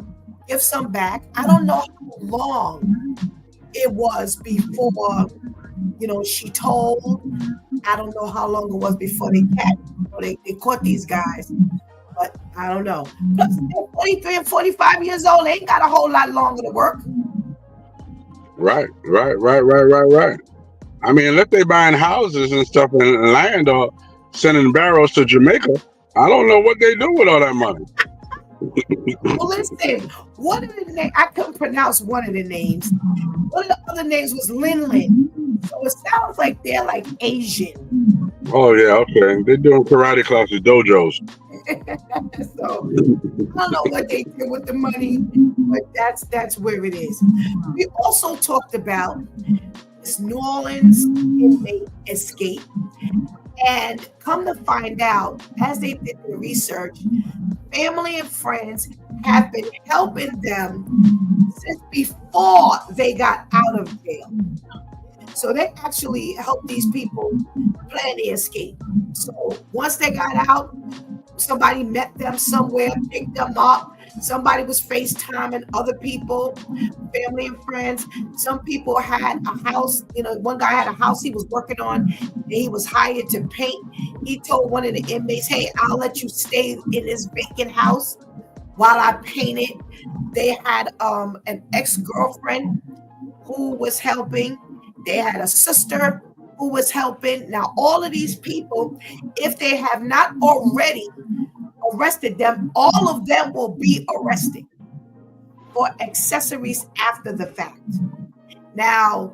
give some back. I don't know how long it was before she told. I don't know how long it was before they caught these guys. But I don't know. Plus, they're 43 and 45 years old. They ain't got a whole lot longer to work. Right. I mean, unless they buying houses and stuff and land or sending barrels to Jamaica, I don't know what they do with all that money. Well, listen, one of the names, I couldn't pronounce one of the names. One of the other names was Lin. So it sounds like they're like Asian. Oh, yeah, okay. They're doing karate classes, dojos. So I don't know what they did with the money, but that's where it is. We also talked about this New Orleans inmate escape, and come to find out, as they did the research, family and friends have been helping them since before they got out of jail. So they actually helped these people plan the escape. So once they got out, somebody met them somewhere, picked them up. Somebody was FaceTiming other people, family and friends. Some people had a house. One guy had a house he was working on, and he was hired to paint. He told one of the inmates, "Hey, I'll let you stay in this vacant house while I paint it." They had an ex-girlfriend who was helping. They had a sister who was helping. Now, all of these people, if they have not already arrested them, all of them will be arrested for accessories after the fact. Now,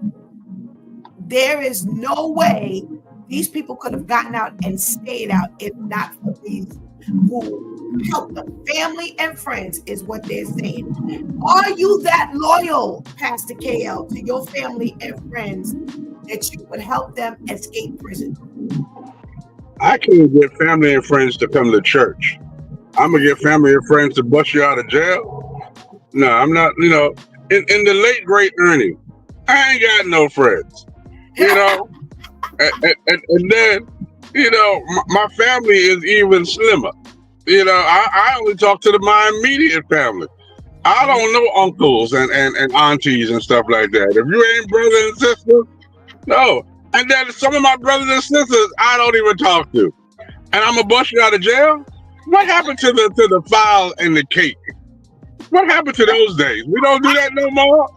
there is no way these people could have gotten out and stayed out if not for these who helped them. Family and friends is what they're saying. Are you that loyal, Pastor KL, to your family and friends that you would help them escape prison? I can't get family and friends to come to church. I'm going to get family and friends to bust you out of jail? No, I'm not. In the late, great Ernie, I ain't got no friends. And then, my family is even slimmer. I only talk to my immediate family. I don't know uncles and aunties and stuff like that. If you ain't brother and sister, no. And then some of my brothers and sisters I don't even talk to. And I'm gonna bust you out of jail? What happened to the file and the cake? What happened to those days? We don't do that no more.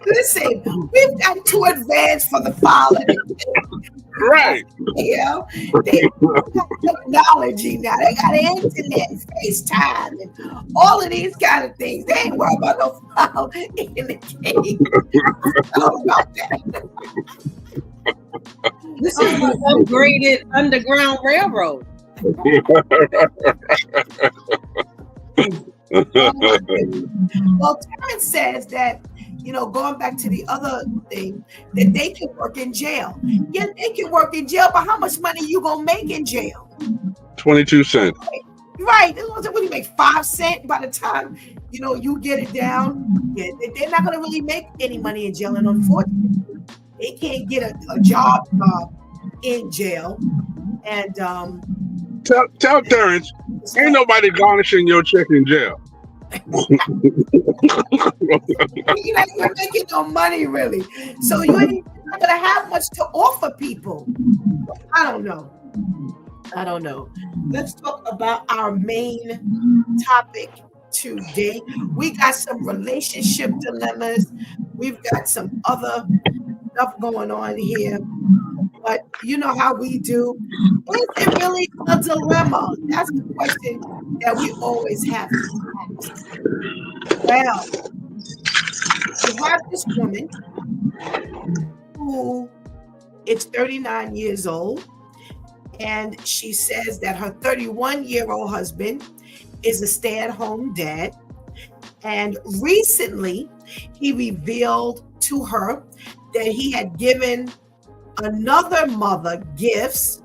Listen, we've got too advanced for the file and the cake. Right. You know, they got technology now. They got internet and FaceTime and all of these kind of things. They ain't worried about no file in the cake. How about that? This is an upgraded Underground Railroad. Well, Terrence says that, going back to the other thing, that they can work in jail. Yeah, they can work in jail, but how much money you gonna make in jail? 22 cents. Right. What do you make, 5 cents by the time you get it down? Yeah, they're not gonna really make any money in jail, and unfortunately, they can't get a job in jail. And tell Terrence, ain't nobody garnishing your check in jail. You're making no money really, so you're not gonna have much to offer people. I don't know. Let's talk about our main topic today. We got some relationship dilemmas. We've got some other stuff going on here, but you know how we do. Is it really a dilemma? That's the question that we always have to ask. Well, we have this woman who is 39 years old, and she says that her 31-year-old husband is a stay-at-home dad. And recently, he revealed to her that he had given another mother gifts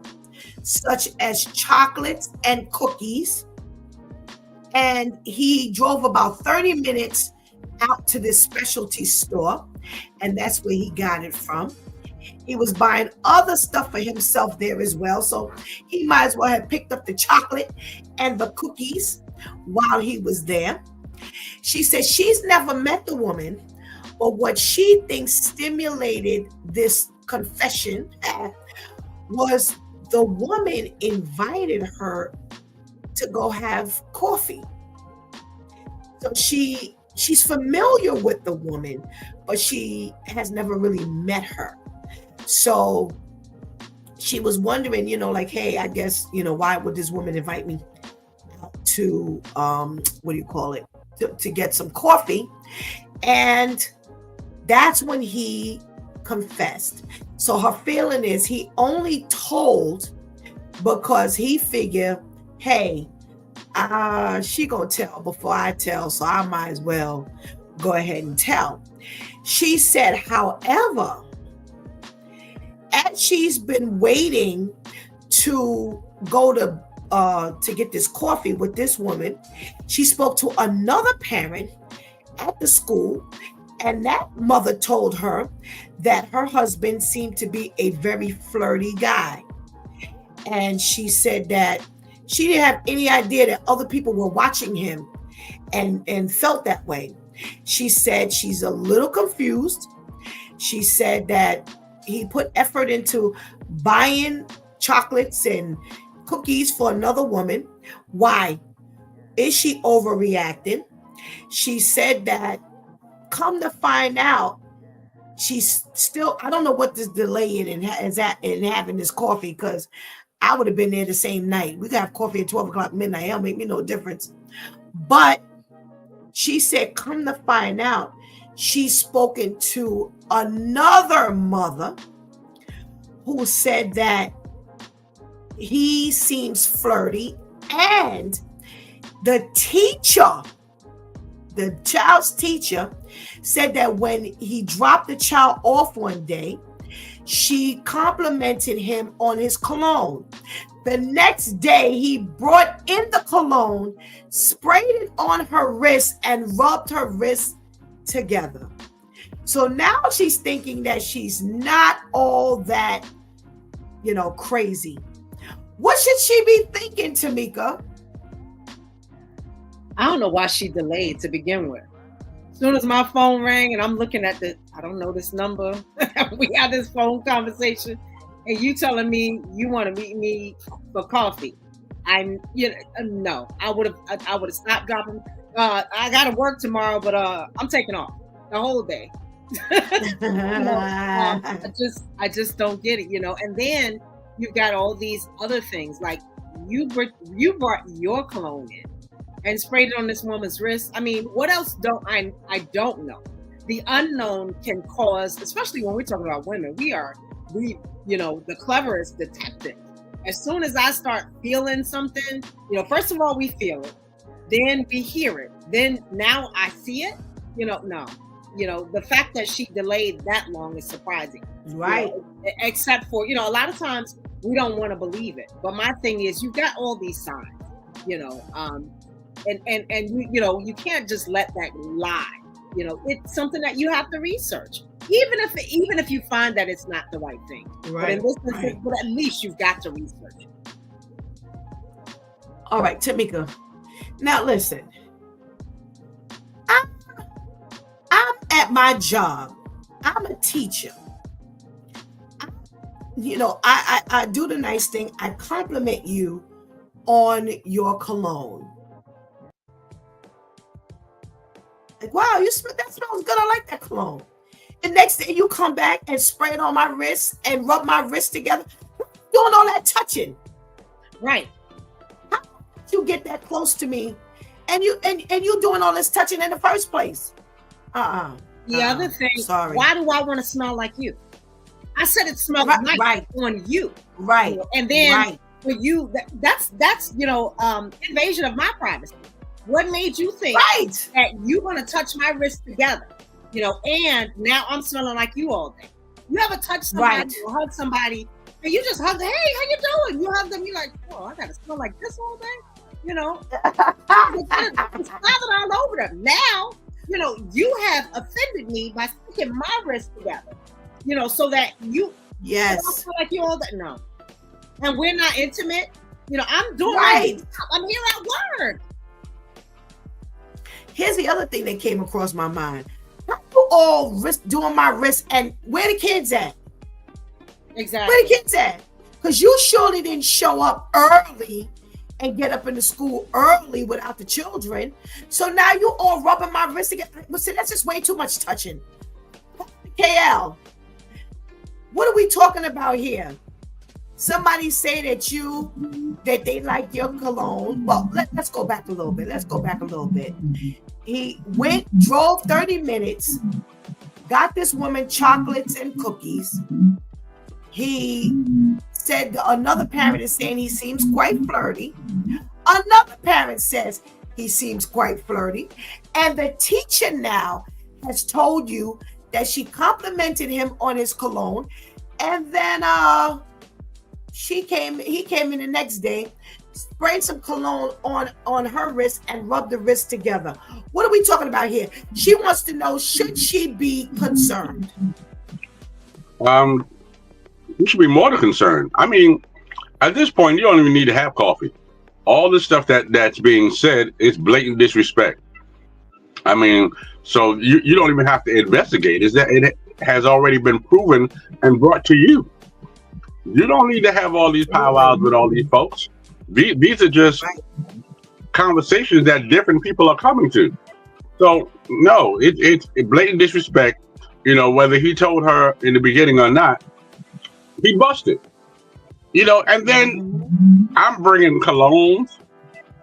such as chocolates and cookies. And he drove about 30 minutes out to this specialty store, and that's where he got it from. He was buying other stuff for himself there as well, so he might as well have picked up the chocolate and the cookies while he was there. She said she's never met the woman, but what she thinks stimulated this confession was the woman invited her to go have coffee. So she's familiar with the woman, but she has never really met her. So she was wondering, like, hey, I guess, why would this woman invite me out to, to get some coffee? And that's when he confessed. So her feeling is he only told because he figured, hey, she gonna tell before I tell, so I might as well go ahead and tell. She said, however, as she's been waiting to go to get this coffee with this woman, she spoke to another parent at the school, and that mother told her that her husband seemed to be a very flirty guy. And she said that she didn't have any idea that other people were watching him and felt that way. She said she's a little confused. She said that he put effort into buying chocolates and cookies for another woman. Why? Is she overreacting? She said that, come to find out, she's still, I don't know what this delay is at in having this coffee, because I would have been there the same night. We could have coffee at 12 o'clock midnight. It'll make me no difference. But she said, come to find out, she's spoken to another mother who said that he seems flirty, and the child's teacher said that when he dropped the child off one day, she complimented him on his cologne. The next day, he brought in the cologne, sprayed it on her wrist, and rubbed her wrists together. So now she's thinking that she's not all that, crazy. What should she be thinking, Tamika? I don't know why she delayed to begin with. As soon as my phone rang and I'm looking at I don't know this number. We had this phone conversation, and you telling me you want to meet me for coffee. No, I would have stopped dropping. I got to work tomorrow, but I'm taking off the whole day. I just don't get it, And then you've got all these other things, like you brought your cologne in and sprayed it on this woman's wrist. I mean, what else I don't know. The unknown can cause, especially when we're talking about women, we the cleverest detective. As soon as I start feeling something, first of all, we feel it, then we hear it, then now I see it, no. The fact that she delayed that long is surprising. Right. Except for, a lot of times we don't want to believe it. But my thing is, you've got all these signs, and you can't just let that lie. It's something that you have to research, even if you find that it's not the right thing. Right. But at least you've got to research. All right, Tamika. Now listen, I'm at my job. I'm a teacher. I do the nice thing. I compliment you on your cologne. Like, wow, that smells good. I like that cologne. The next day you come back and spray it on my wrist and rub my wrist together, doing all that touching. Right. How did you get that close to me and you doing all this touching in the first place? The other thing, sorry. Why do I want to smell like you? I said it smells nice on you. Right. And then for you, that's invasion of my privacy. What made you think that you want to touch my wrist together? And now I'm smelling like you all day. You ever touch somebody or hug somebody and you just hug them, hey, how you doing? You hug them, you're like, oh, I gotta smell like this all day? It's slathered all over them. Now, you have offended me by sticking my wrist together, so that you smell like you all day. No. And we're not intimate. I'm doing I'm here at work. Here's the other thing that came across my mind. How you all doing my wrist, and where the kids at? Exactly. Where the kids at? Because you surely didn't show up early and get up into school early without the children. So now you all rubbing my wrist together. Listen, that's just way too much touching. KL, what are we talking about here? Somebody say that they like your cologne. Well, let's go back a little bit. He drove 30 minutes, got this woman chocolates and cookies. He said another parent is saying he seems quite flirty. Another parent says he seems quite flirty. And the teacher now has told you that she complimented him on his cologne. And then he came in the next day, sprayed some cologne on her wrist and rubbed the wrist together. What are we talking about here? She wants to know, should she be concerned? You should be more than concerned. I mean, at this point, you don't even need to have coffee. All the stuff that's being said is blatant disrespect. I mean, so you don't even have to investigate. It has already been proven and brought to you. You don't need to have all these powwows with all these folks. These are just conversations that different people are coming to. So no, it's blatant disrespect. Whether he told her in the beginning or not, he busted. And then I'm bringing colognes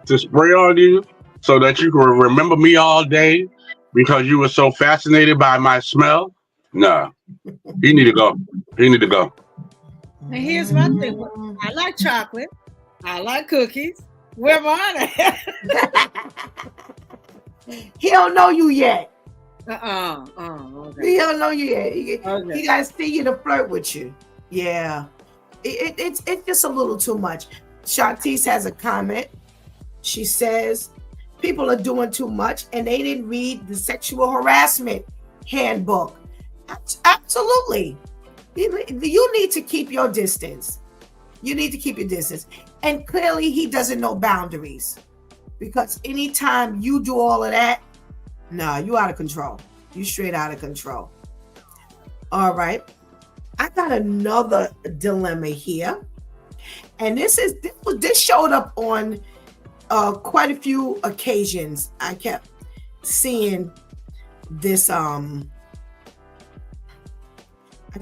to spray on you so that you can remember me all day because you were so fascinated by my smell. Nah, he need to go. And here's my thing. I like chocolate. I like cookies. Where mine at? He don't know you yet. Okay. He don't know you yet. He got to see you to flirt with you. Yeah. It's just a little too much. Shantice has a comment. She says, people are doing too much and they didn't read the sexual harassment handbook. Absolutely. You need to keep your distance. And clearly he doesn't know boundaries. Because anytime you do all of that, nah, you out of control. You straight out of control. All right. I got another dilemma here. And this showed up on quite a few occasions. I kept seeing this. I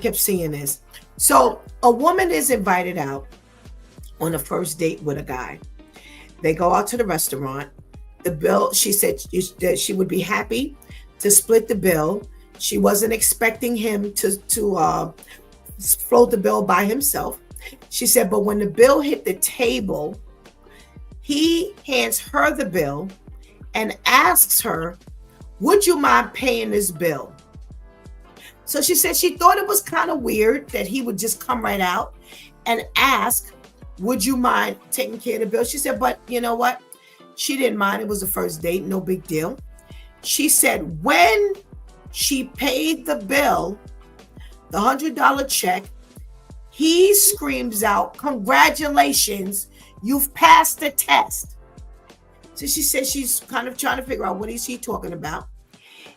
kept seeing this. So a woman is invited out on a first date with a guy. They go out to the restaurant. The bill, she said that she would be happy to split the bill. She wasn't expecting him to float the bill by himself. She said, but when the bill hit the table, he hands her the bill and asks her, would you mind paying this bill? So she said she thought it was kind of weird that he would just come right out and ask, would you mind taking care of the bill? She said, but you know what? She didn't mind. It was the first date. No big deal. She said when she paid the bill, the $100 check, he screams out, congratulations, you've passed the test. So she said she's kind of trying to figure out what is he talking about.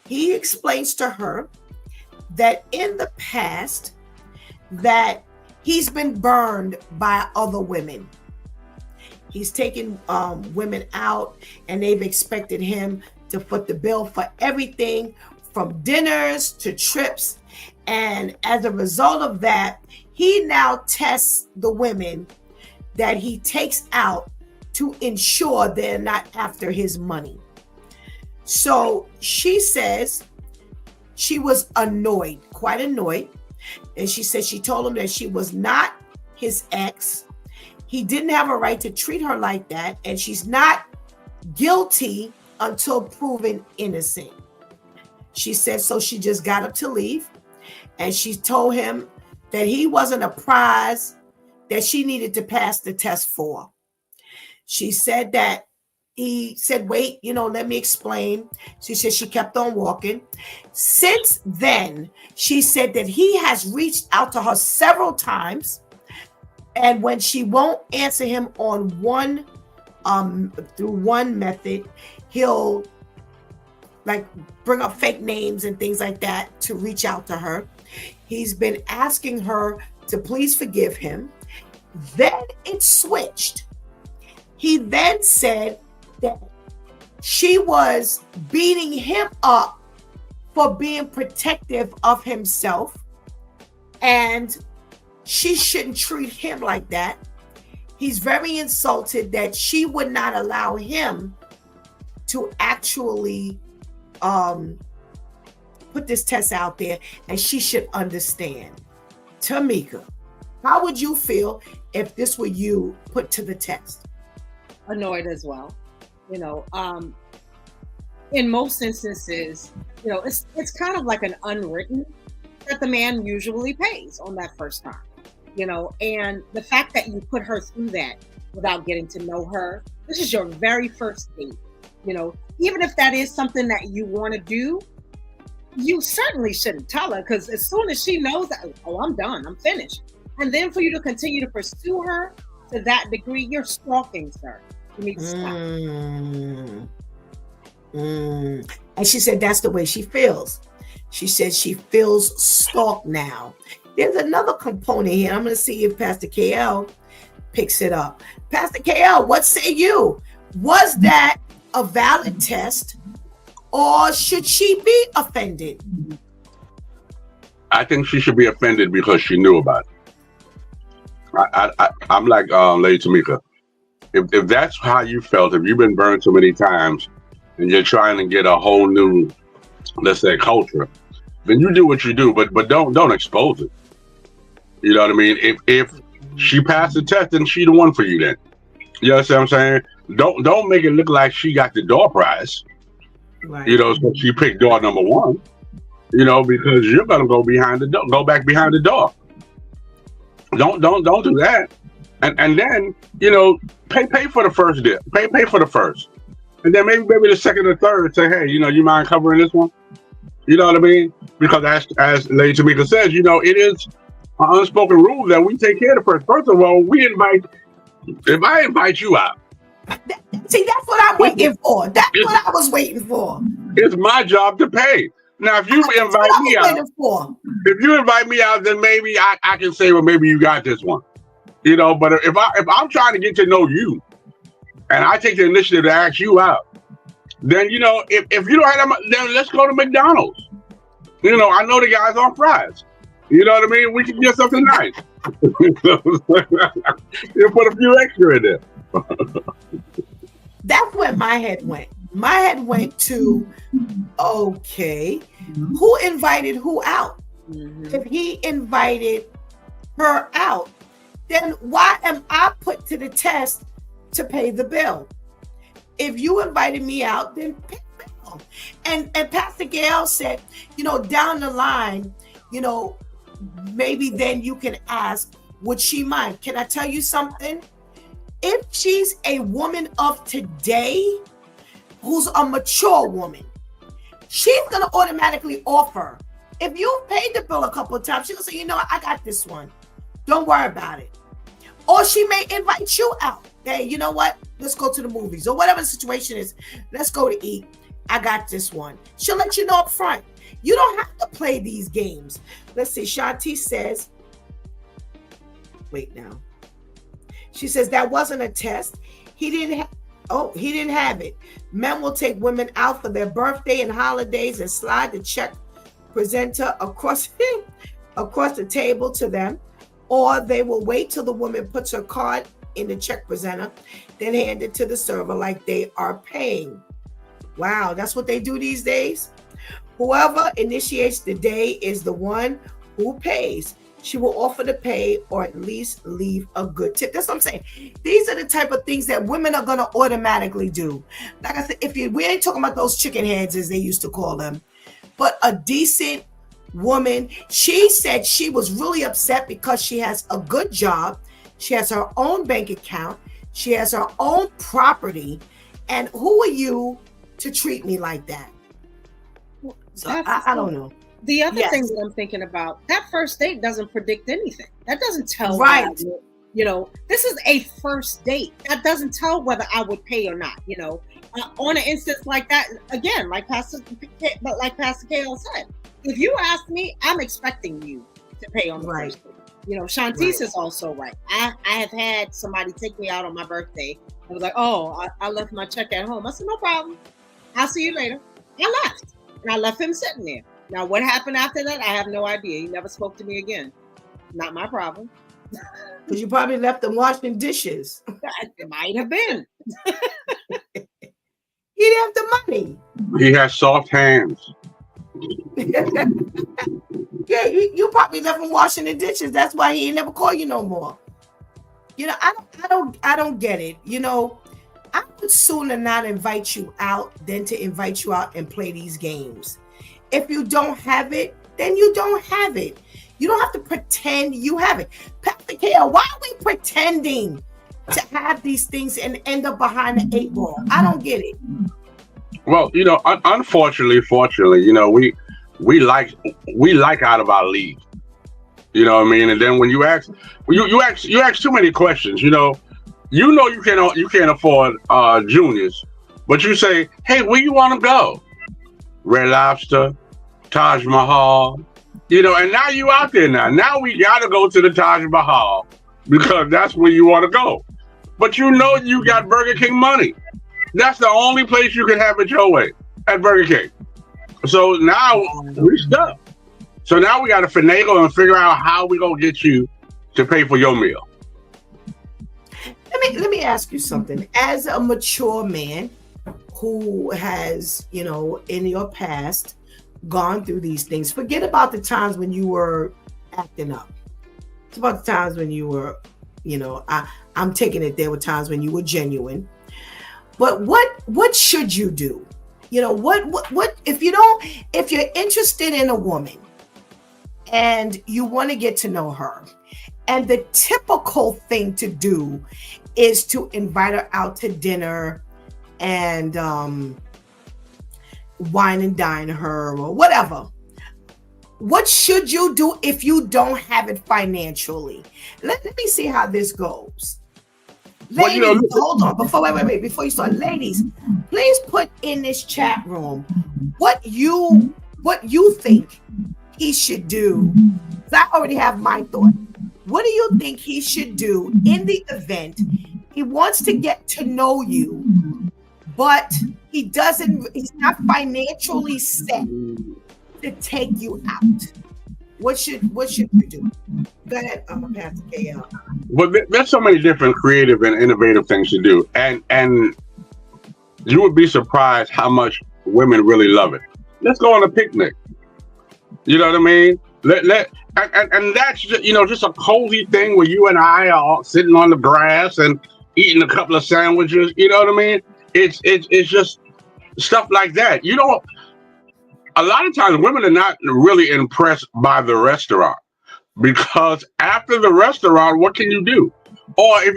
He explains to her that in the past that he's been burned by other women. He's taken women out and they've expected him to foot the bill for everything from dinners to trips. And as a result of that, he now tests the women that he takes out to ensure they're not after his money. So she says she was annoyed, quite annoyed. And she said she told him that she was not his ex. He didn't have a right to treat her like that. And she's not guilty until proven innocent. She said, so she just got up to leave. And she told him that he wasn't a prize that she needed to pass the test for. She said that he said, wait, let me explain. She said she kept on walking. Since then, she said that he has reached out to her several times. And when she won't answer him on through one method, he'll bring up fake names and things like that to reach out to her. He's been asking her to please forgive him. Then it switched. He then said that she was beating him up for being protective of himself, and she shouldn't treat him like that. He's very insulted that she would not allow him to actually put this test out there, and she should understand. Tamika, how would you feel if this were you put to the test? Annoyed as well. In most instances, it's kind of like an unwritten that the man usually pays on that first time, and the fact that you put her through that without getting to know her, this is your very first date, even if that is something that you want to do, you certainly shouldn't tell her, because as soon as she knows that, oh, I'm done, I'm finished. And then for you to continue to pursue her to that degree, you're stalking, sir. You need to stop. And she said that's the way she feels. She said she feels stalked now. There's another component here. I'm going to see if Pastor KL picks it up. Pastor KL, what say you? Was that a valid test, or should she be offended? I think she should be offended because she knew about it. I'm like Lady Tamika. If that's how you felt, if you've been burned so many times and you're trying to get a whole new, let's say, culture, then you do what you do, but don't expose it. You know what I mean? If she passed the test, then she the one for you then. You know what I'm saying? Don't make it look like she got the door prize. Right. So she picked door number one. Because you're gonna go back behind the door. Don't do that. And then, pay for the first dip. Pay for the first. And then maybe the second or third, say, hey, you mind covering this one? You know what I mean? Because as Lady Tamika says, it is an unspoken rule that we take care of the first. First of all, if I invite you out, See, that's what I'm waiting for. That's what I was waiting for. It's my job to pay. Now, if you invite me out, if you invite me out, then maybe I can say, well, maybe you got this one. You know, but if I'm trying to get to know you, and I take the initiative to ask you out, then you know, if you don't have that, then let's go to McDonald's. You know, I know the guys on fries. You know what I mean? We can get something nice. You put a few extra in there. That's where my head went. My head went to, okay, who invited who out? Mm-hmm. If he invited her out, then why am I put to the test to pay the bill? If you invited me out, then pay the bill. And Pastor Gail said, you know, down the line, you know, maybe then you can ask, would she mind? Can I tell you something? If she's a woman of today, who's a mature woman, she's going to automatically offer. If you've paid the bill a couple of times, she's going to say, you know what, I got this one. Don't worry about it. Or she may invite you out. Hey, you know what? Let's go to the movies or whatever the situation is. Let's go to eat. I got this one. She'll let you know up front. You don't have to play these games. Let's see. Shanti says, wait now. She says that wasn't a test. He didn't have it. Men will take women out for their birthday and holidays and slide the check presenter across the table to them, or they will wait till the woman puts her card in the check presenter, then hand it to the server like they are paying. Wow, that's what they do these days. Whoever initiates the day is the one who pays. She will offer to pay or at least leave a good tip. That's what I'm saying. These are the type of things that women are going to automatically do. Like I said, we ain't talking about those chicken heads as they used to call them, but a decent woman. She said she was really upset because she has a good job. She has her own bank account. She has her own property. And who are you to treat me like that? So I don't know. The other thing that I'm thinking about, that first date doesn't predict anything. That doesn't tell right. You know, this is a first date. That doesn't tell whether I would pay or not. You know, on an instance like that, again, like Pastor Kale said, if you ask me, I'm expecting you to pay on the first date. You know, Shantice is also right. I have had somebody take me out on my birthday. I was like, oh, I left my check at home. I said, no problem. I'll see you later. I left. And I left him sitting there. Now, what happened after that? I have no idea. He never spoke to me again. Not my problem. Because you probably left him washing dishes. It might have been. He didn't have the money. He has soft hands. Yeah, you probably left him washing the dishes. That's why he ain't never call you no more. You know, I don't get it. You know, I would sooner not invite you out than to invite you out and play these games. If you don't have it, then you don't have it. You don't have to pretend you have it. Pastor Kale, why are we pretending to have these things and end up behind the 8 ball? I don't get it. Well, you know, fortunately, you know, we like out of our league. You know what I mean? And then when you ask too many questions. You know you can't afford juniors, but you say, hey, where you want to go? Red Lobster, Taj Mahal, you know, and now you out there now. Now we gotta go to the Taj Mahal because that's where you want to go. But you know you got Burger King money. That's the only place you can have it your way, at Burger King. So now we're stuck. So now we got to finagle and figure out how we gonna get you to pay for your meal. Let me ask you something. As a mature man who has, you know, in your past gone through these things, forget about the times when you were acting up. It's about the times when you were, you know, I'm taking it there were times when you were genuine. But what should you do? You know, what if you're interested in a woman and you want to get to know her, and the typical thing to do is to invite her out to dinner and wine and dine her or whatever. What should you do if you don't have it financially? Let me see how this goes. But you know, Ladies, hold on. Wait. Before you start, ladies, please put in this chat room what you think he should do. I already have my thought. What do you think he should do in the event he wants to get to know you, but he's not financially set to take you out? What should you do? Go ahead, I'm gonna pass the KL. Well, there's so many different creative and innovative things to do, and you would be surprised how much women really love it. Let's go on a picnic. You know what I mean? And that's just, you know, just a cozy thing where you and I are all sitting on the grass and eating a couple of sandwiches. You know what I mean? It's just stuff like that. You know, a lot of times women are not really impressed by the restaurant, because after the restaurant, what can you do? Or if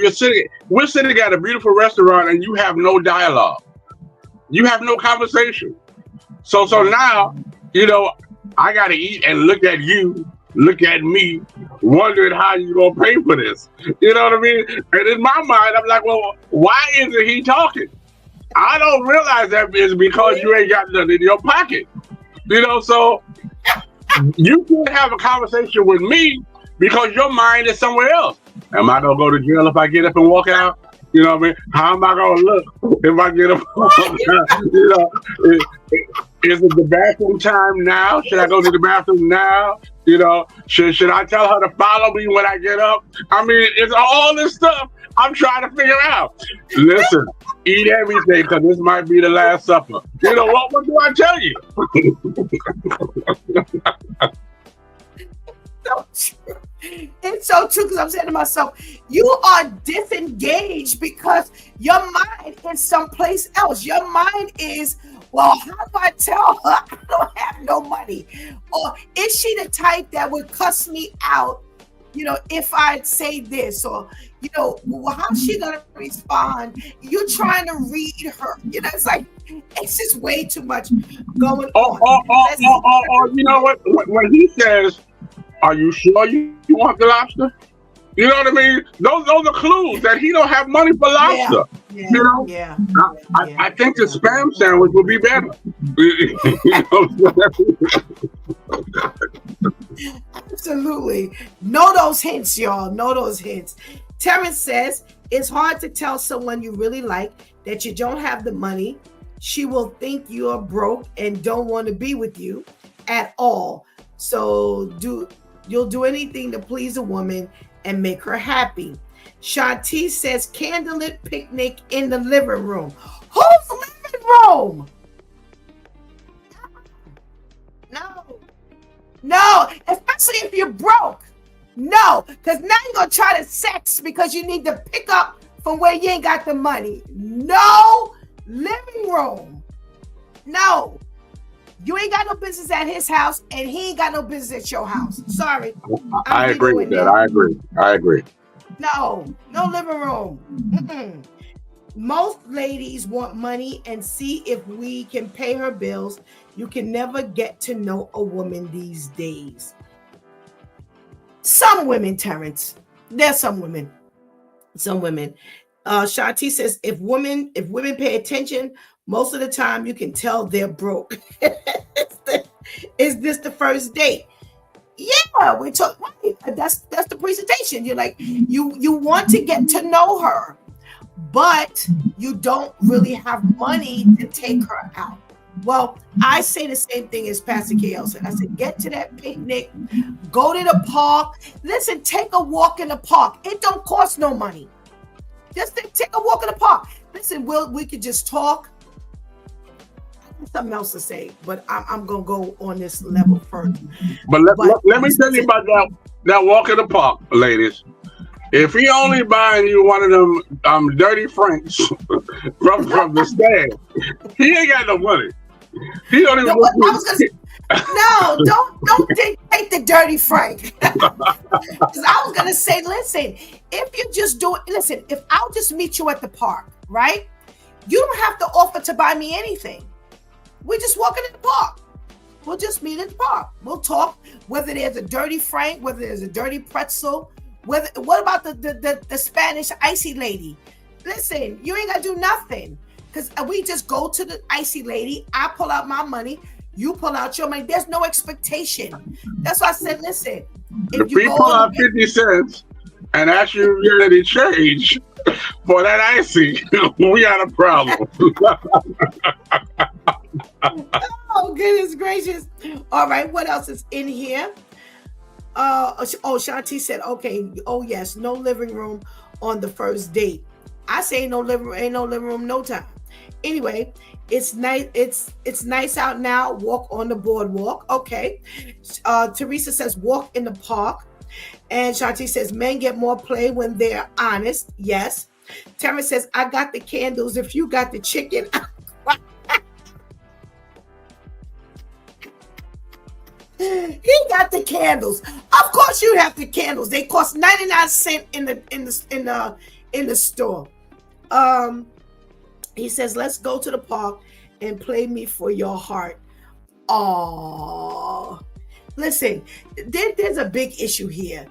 we're sitting at a beautiful restaurant and you have no dialogue, you have no conversation. So now, you know, I got to eat and look at you, look at me, wondering how you gonna pay for this. You know what I mean? And in my mind, I'm like, well, why isn't he talking? I don't realize that is because you ain't got nothing in your pocket. You know, so you can't have a conversation with me because your mind is somewhere else. Am I gonna go to jail if I get up and walk out? You know what I mean? How am I gonna look if I get up and walk out? You know, is it the bathroom time now? Should I go to the bathroom now? You know, should I tell her to follow me when I get up? I mean, it's all this stuff I'm trying to figure out. Listen, eat everything because this might be the last supper. You know what? What do I tell you? So true. It's so true, because I'm saying to myself, you are disengaged because your mind is someplace else. Your mind is, well, how do I tell her I don't have no money? Or is she the type that would cuss me out, you know, if I say this? Or, you know, well, how's she going to respond? You're trying to read her. You know, it's like, it's just way too much going on. Or you know what? When he says, are you sure you want the lobster? You know what I mean? Those are clues that he don't have money for lobster. Yeah, you know? Yeah. I think the spam sandwich would be better. Absolutely. Know those hints, y'all. Know those hints. Terrence says, it's hard to tell someone you really like that you don't have the money. She will think you're broke and don't want to be with you at all. So you'll do anything to please a woman and make her happy. Shanti says, candlelit picnic in the living room. Whose living room? No, especially if you're broke. No, because now you're going to try to sex because you need to pick up from where you ain't got the money. No living room. No. You ain't got no business at his house, and he ain't got no business at your house. Sorry. I agree with that. I agree. No living room. Mm-mm. Most ladies want money and see if we can pay her bills. You can never get to know a woman these days. Some women, Terrence. There's some women. Shanti says, if women pay attention, most of the time you can tell they're broke. Is this the first date? Yeah, we talk. Right. That's the presentation. You're like, you want to get to know her, but you don't really have money to take her out. Well, I say the same thing as Pastor KL said. I said, get to that picnic, go to the park. Listen, take a walk in the park. It don't cost no money. Just take a walk in the park. Listen, we could just talk. Something else to say, but I'm gonna go on this level first. But let me tell you about that walk in the park, ladies. If he only buying you one of them dirty Franks from the stand, he ain't got no money. He don't even. Don't take the dirty Frank. Because I was gonna say, listen, if you just do it, listen, if I'll just meet you at the park, right? You don't have to offer to buy me anything. We're just walking in the park. We'll just meet in the park. We'll talk, whether there's a dirty Frank, whether there's a dirty pretzel, what about the Spanish icy lady? Listen, you ain't gotta do nothing. Because we just go to the icy lady. I pull out my money. You pull out your money. There's no expectation. That's why I said, listen. If we pull out 50 cents and ask you to get any change for that icy, we got a problem. Oh, goodness gracious. All right, what else is in here? Shanti said, okay, oh yes, no living room on the first date. I say ain't no living room no time. Anyway, it's nice. It's nice out now. Walk on the boardwalk. Okay. Teresa says walk in the park. And Shanti says men get more play when they're honest. Yes. Tara says I got the candles. If you got the chicken. He got the candles. Of course you have the candles. They cost 99 cents in the store. He says, let's go to the park and play me for your heart. Oh, listen, there's a big issue here.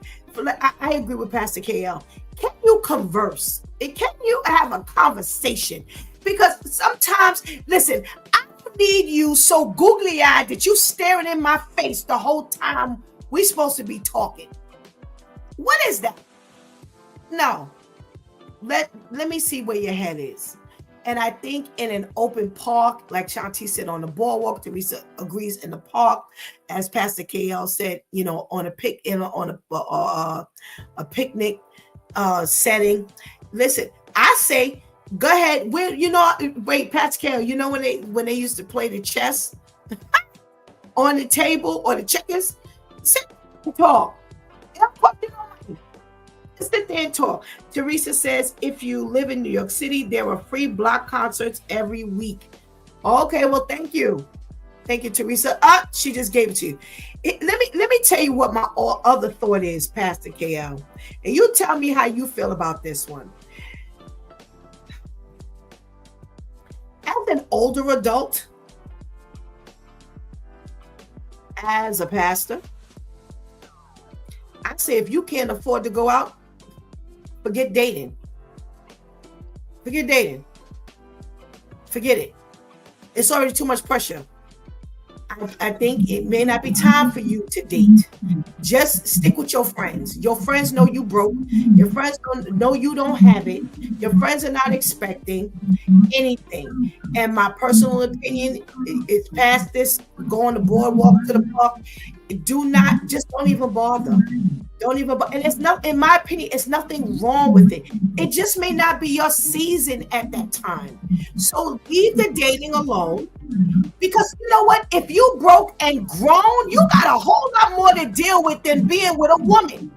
I agree with Pastor KL. Can you converse? Can you have a conversation? Because sometimes, listen, I don't need you so googly-eyed that you staring in my face the whole time we're supposed to be talking. What is that? No. Let me see where your head is. And I think in an open park, like Shanti said, on the boardwalk, Teresa agrees in the park, as Pastor KL said, on a picnic setting. Listen, I say, go ahead. Wait, Pastor KL, when they used to play the chess on the table or the checkers, sit and talk. Sit there and talk. Teresa says, if you live in New York City, there are free block concerts every week. Okay, well, thank you. Thank you, Teresa. She just gave it to you. Let me tell you what my other thought is, Pastor KL. And you tell me how you feel about this one. As an older adult, as a pastor, I say if you can't afford to go out, forget dating. Forget dating. Forget it. It's already too much pressure. I think it may not be time for you to date. Just stick with your friends. Your friends know you broke. Your friends know you don't have it. Your friends are not expecting anything. And my personal opinion is past this, go on the boardwalk to the park. Don't even bother. And it's not, in my opinion, it's nothing wrong with it. It just may not be your season at that time. So leave the dating alone. Because you know what? If you broke and grown, you got a whole lot more to deal with than being with a woman.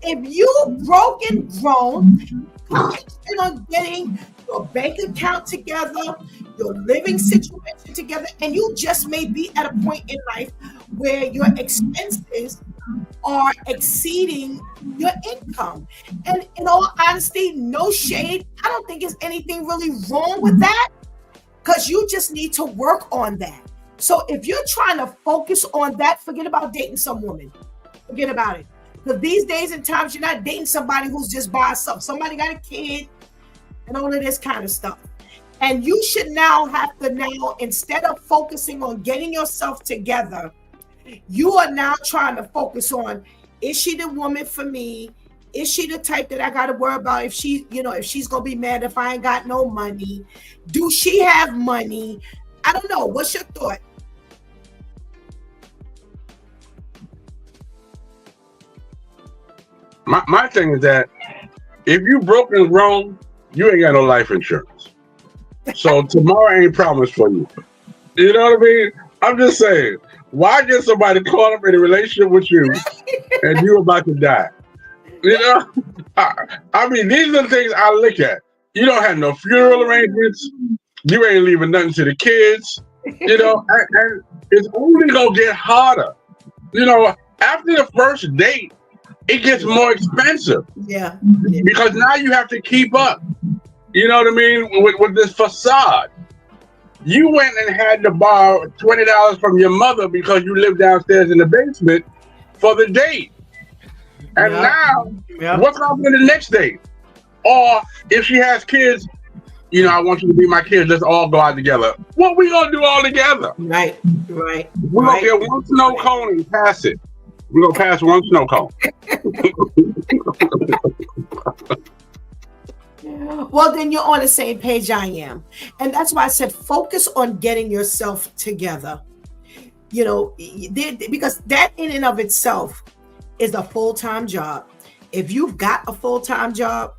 If you broke and grown, concentrate on getting your bank account together, your living situation together, and you just may be at a point in life where your expenses are exceeding your income. And in all honesty, no shade, I don't think there's anything really wrong with that, because you just need to work on that. So if you're trying to focus on that, forget about dating some woman. Forget about it. Because these days and times, you're not dating somebody who's just by herself. Somebody got a kid and all of this kind of stuff. And you should now have to instead of focusing on getting yourself together, you are now trying to focus on, is she the woman for me? Is she the type that I got to worry about if she's going to be mad if I ain't got no money? Do she have money? I don't know. What's your thought? My thing is that if you broke and grown, you ain't got no life insurance. So tomorrow ain't promised for you. You know what I mean? I'm just saying, why get somebody caught up in a relationship with you and you about to die? You know? I mean, these are the things I look at. You don't have no funeral arrangements. You ain't leaving nothing to the kids. You know, and it's only gonna get harder. You know, after the first date, it gets more expensive. Yeah. Because now you have to keep up. You know what I mean? With this facade. You went and had to borrow $20 from your mother because you live downstairs in the basement for the date. And now, what's up with the next date? Or if she has kids, I want you to be my kids. Let's all go out together. What we gonna do all together? Right. We're gonna get one snow cone and pass it. We're gonna pass one snow cone. Well, then you're on the same page I am. And that's why I said focus on getting yourself together. Because that in and of itself is a full-time job. If you've got a full-time job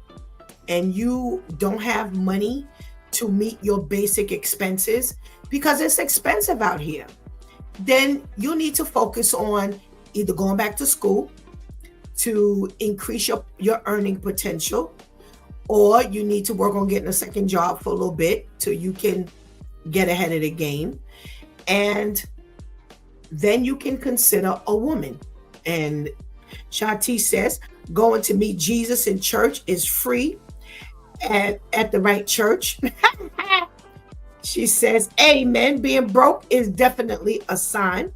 and you don't have money to meet your basic expenses, because it's expensive out here, then you need to focus on either going back to school to increase your earning potential, or you need to work on getting a second job for a little bit so you can get ahead of the game. And then you can consider a woman. And Shanti says, going to meet Jesus in church is free at the right church. She says, amen. Being broke is definitely a sign.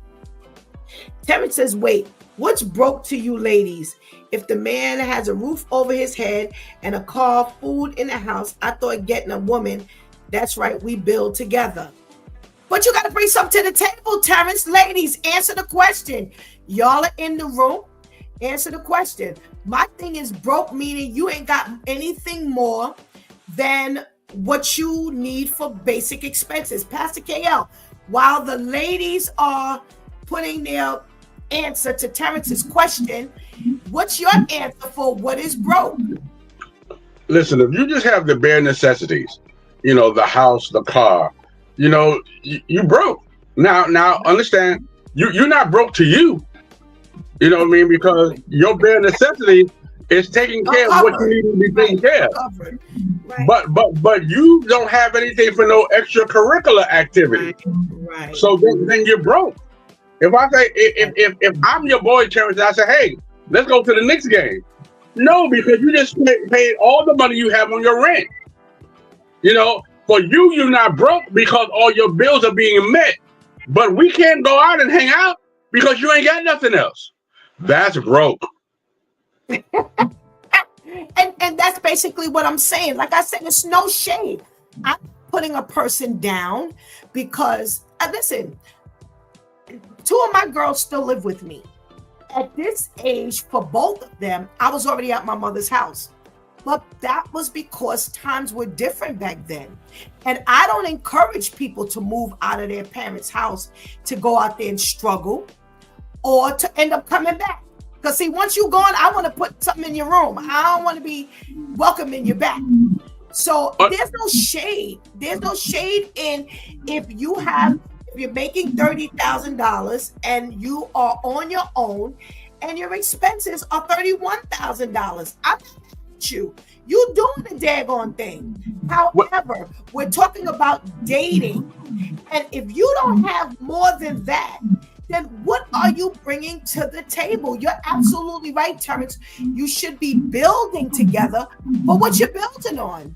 Terrence says, wait, what's broke to you ladies? If the man has a roof over his head and a car, food in the house, I thought getting a woman, that's right, we build together. But you got to bring something to the table, Terrence. Ladies, answer the question. Y'all are in the room. Answer the question. My thing is broke, meaning you ain't got anything more than what you need for basic expenses. Pastor KL, while the ladies are putting their answer to Terrence's question, what's your answer for what is broke? Listen, if you just have the bare necessities, the house, the car, you broke. Now understand, you're not broke to you. You know what I mean? Because your bare necessity is taking care of what you need to be taken care of. Right. But you don't have anything for no extracurricular activity. Right. So then you're broke. If I say if I'm your boy, Terrence, and I say, hey, let's go to the Knicks game. No, because you just paid all the money you have on your rent. For you're not broke because all your bills are being met. But we can't go out and hang out because you ain't got nothing else. That's broke. And that's basically what I'm saying. Like I said, it's no shade. I'm putting a person down because, listen, two of my girls still live with me. At this age, for both of them, I was already at my mother's house. But that was because times were different back then. And I don't encourage people to move out of their parents' house to go out there and struggle or to end up coming back. Because see, once you're gone, I want to put something in your room. I don't want to be welcoming you back. So there's no shade. There's no shade in if you're making $30,000 and you are on your own and your expenses are $31,000. I'm you doing the daggone thing. However, we're talking about dating, and if you don't have more than that, then what are you bringing to the table? You're absolutely right, Terrence. You should be building together, but what you're building on.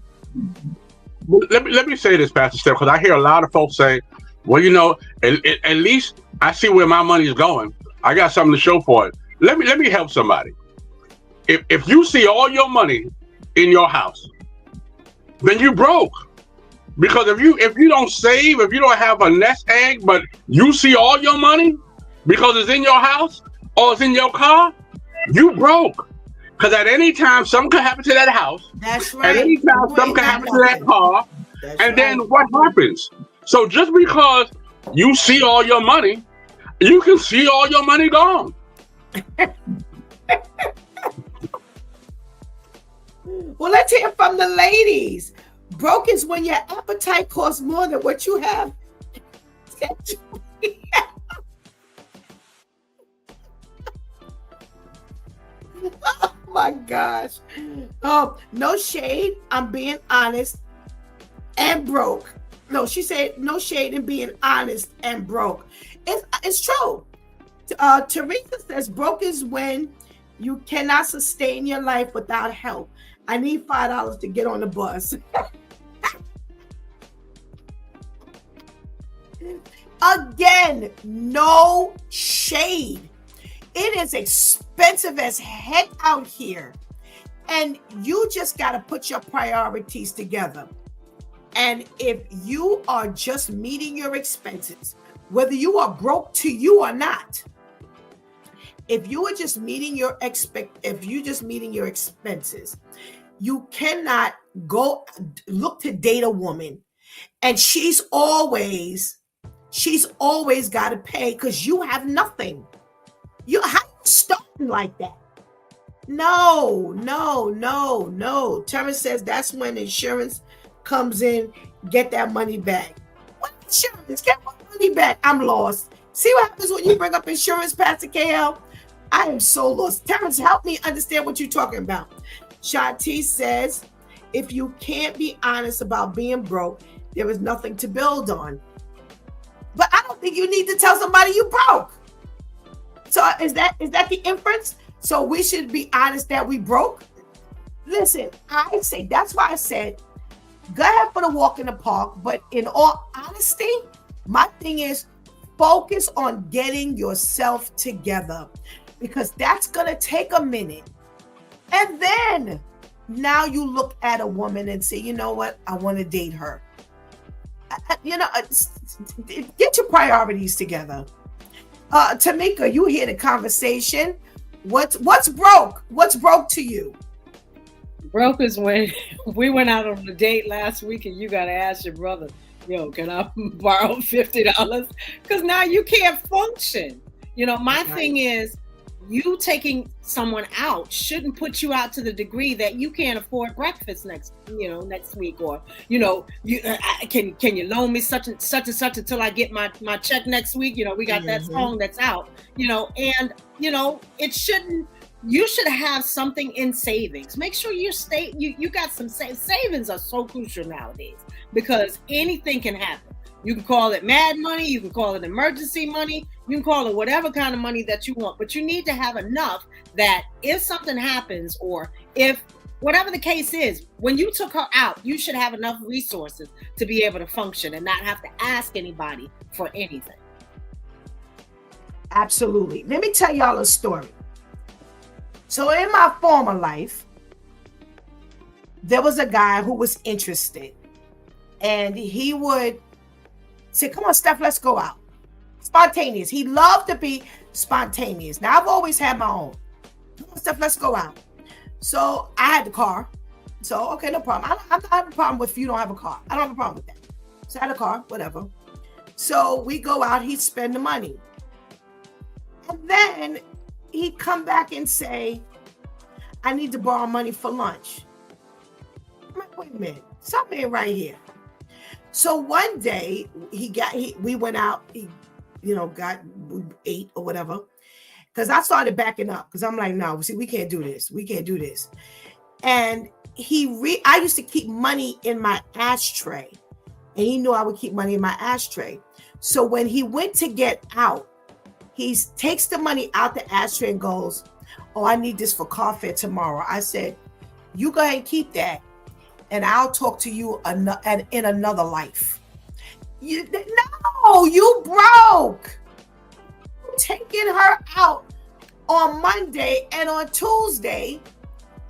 Let me say this, Pastor Steph, because I hear a lot of folks say, well, at least I see where my money is going. I got something to show for it. Let me help somebody. If you see all your money in your house, then you broke. Because if you don't save, if you don't have a nest egg, but you see all your money because it's in your house or it's in your car, you broke. Because at any time, something could happen to that house. That's right. At any time, something could happen to that car. That's and then what happens? So just because you see all your money, you can see all your money gone. Well, let's hear from the ladies. Broke is when your appetite costs more than what you have. Oh my gosh. No shade. I'm being honest and broke. No, she said no shade in being honest and broke. It's true. Teresa says broke is when you cannot sustain your life without help. I need $5 to get on the bus. Again, no shade. It is expensive as heck out here. And you just got to put your priorities together. And if you are just meeting your expenses, whether you are broke to you or not, if you are just meeting your expenses, you cannot go look to date a woman and she's always got to pay because you have nothing. How you starting like that? No. Terrence says that's when insurance comes in, get that money back. What insurance? Get my money back. I'm lost. See what happens when you bring up insurance, Pastor KL? I am so lost. Terrence, help me understand what you're talking about. Shanti says, if you can't be honest about being broke, there is nothing to build on. But I don't think you need to tell somebody you broke. So is that the inference? So we should be honest that we broke? Listen, I say, that's why I said, go ahead for the walk in the park. But in all honesty, my thing is focus on getting yourself together, because that's going to take a minute. And then now you look at a woman and say, you know what? I want to date her. Get your priorities together. Tamika, you hear the conversation. What's broke? What's broke to you? Broke is when we went out on a date last week and you got to ask your brother, yo, can I borrow $50? Because now you can't function. My thing is, you taking someone out shouldn't put you out to the degree that you can't afford breakfast next week, or can you loan me such and such until I get my check next week? We got that song that's out, and it shouldn't. You should have something in savings. Make sure you got some savings are so crucial nowadays, because anything can happen. You can call it mad money, you can call it emergency money, you can call it whatever kind of money that you want, but you need to have enough that if something happens, or if whatever the case is, when you took her out, you should have enough resources to be able to function and not have to ask anybody for anything. Absolutely. Let me tell y'all a story. So in my former life, there was a guy who was interested, and he would say, come on, Steph, let's go out. Spontaneous. He loved to be spontaneous. Now, I've always had my own. Come on, Steph, let's go out. So I had the car. So, okay, no problem. I don't have a problem if you don't have a car. I don't have a problem with that. So I had a car, whatever. So we go out, he'd spend the money. And then he'd come back and say, I need to borrow money for lunch. I'm like, wait a minute, something ain't right here. So one day we went out, we ate or whatever. Because I started backing up, because I'm like, no, see, we can't do this. And I used to keep money in my ashtray, and he knew I would keep money in my ashtray. So when he went to get out, he takes the money out the ashtray and goes, oh, I need this for car fare tomorrow. I said, you go ahead and keep that, and I'll talk to you in another life. You broke. You're taking her out on Monday, and on Tuesday,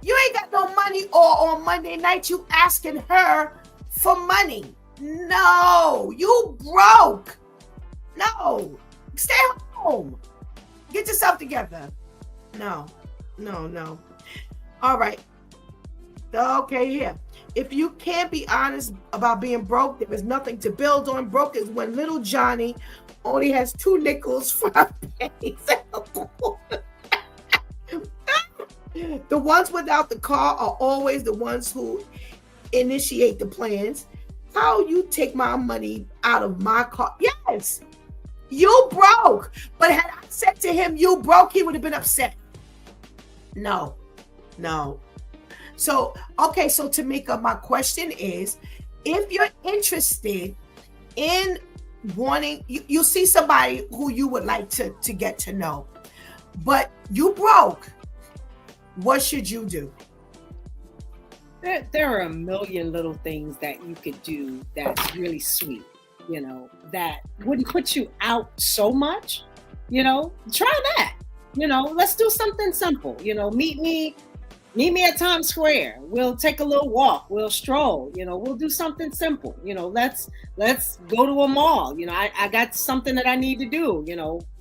you ain't got no money, or on Monday night, you asking her for money. No, you broke. No, stay home. Get yourself together. No. All right. Okay, yeah. If you can't be honest about being broke, there is nothing to build on. Broke is when little Johnny only has 2 nickels, 5 pennies. The ones without the car are always the ones who initiate the plans. How you take my money out of my car? Yes, you broke. But had I said to him, you broke, he would have been upset. No. So Tamika, my question is, if you're interested in wanting, you see somebody who you would like to get to know, but you broke, what should you do? There are a million little things that you could do that's really sweet, that wouldn't put you out so much. Try that. Let's do something simple. Meet Meet me at Times Square. We'll take a little walk. We'll stroll. We'll do something simple. Let's go to a mall. I got something that I need to do.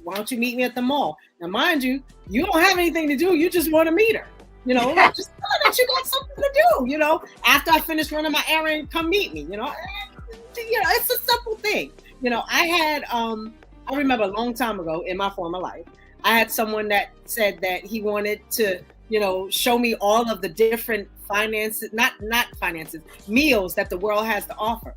Why don't you meet me at the mall? Now, mind you, you don't have anything to do. You just want to meet her. Just tell her that you got something to do. After I finish running my errand, come meet me. It's a simple thing. I remember a long time ago in my former life, I had someone that said that he wanted to, show me all of the different finances, not finances, meals that the world has to offer.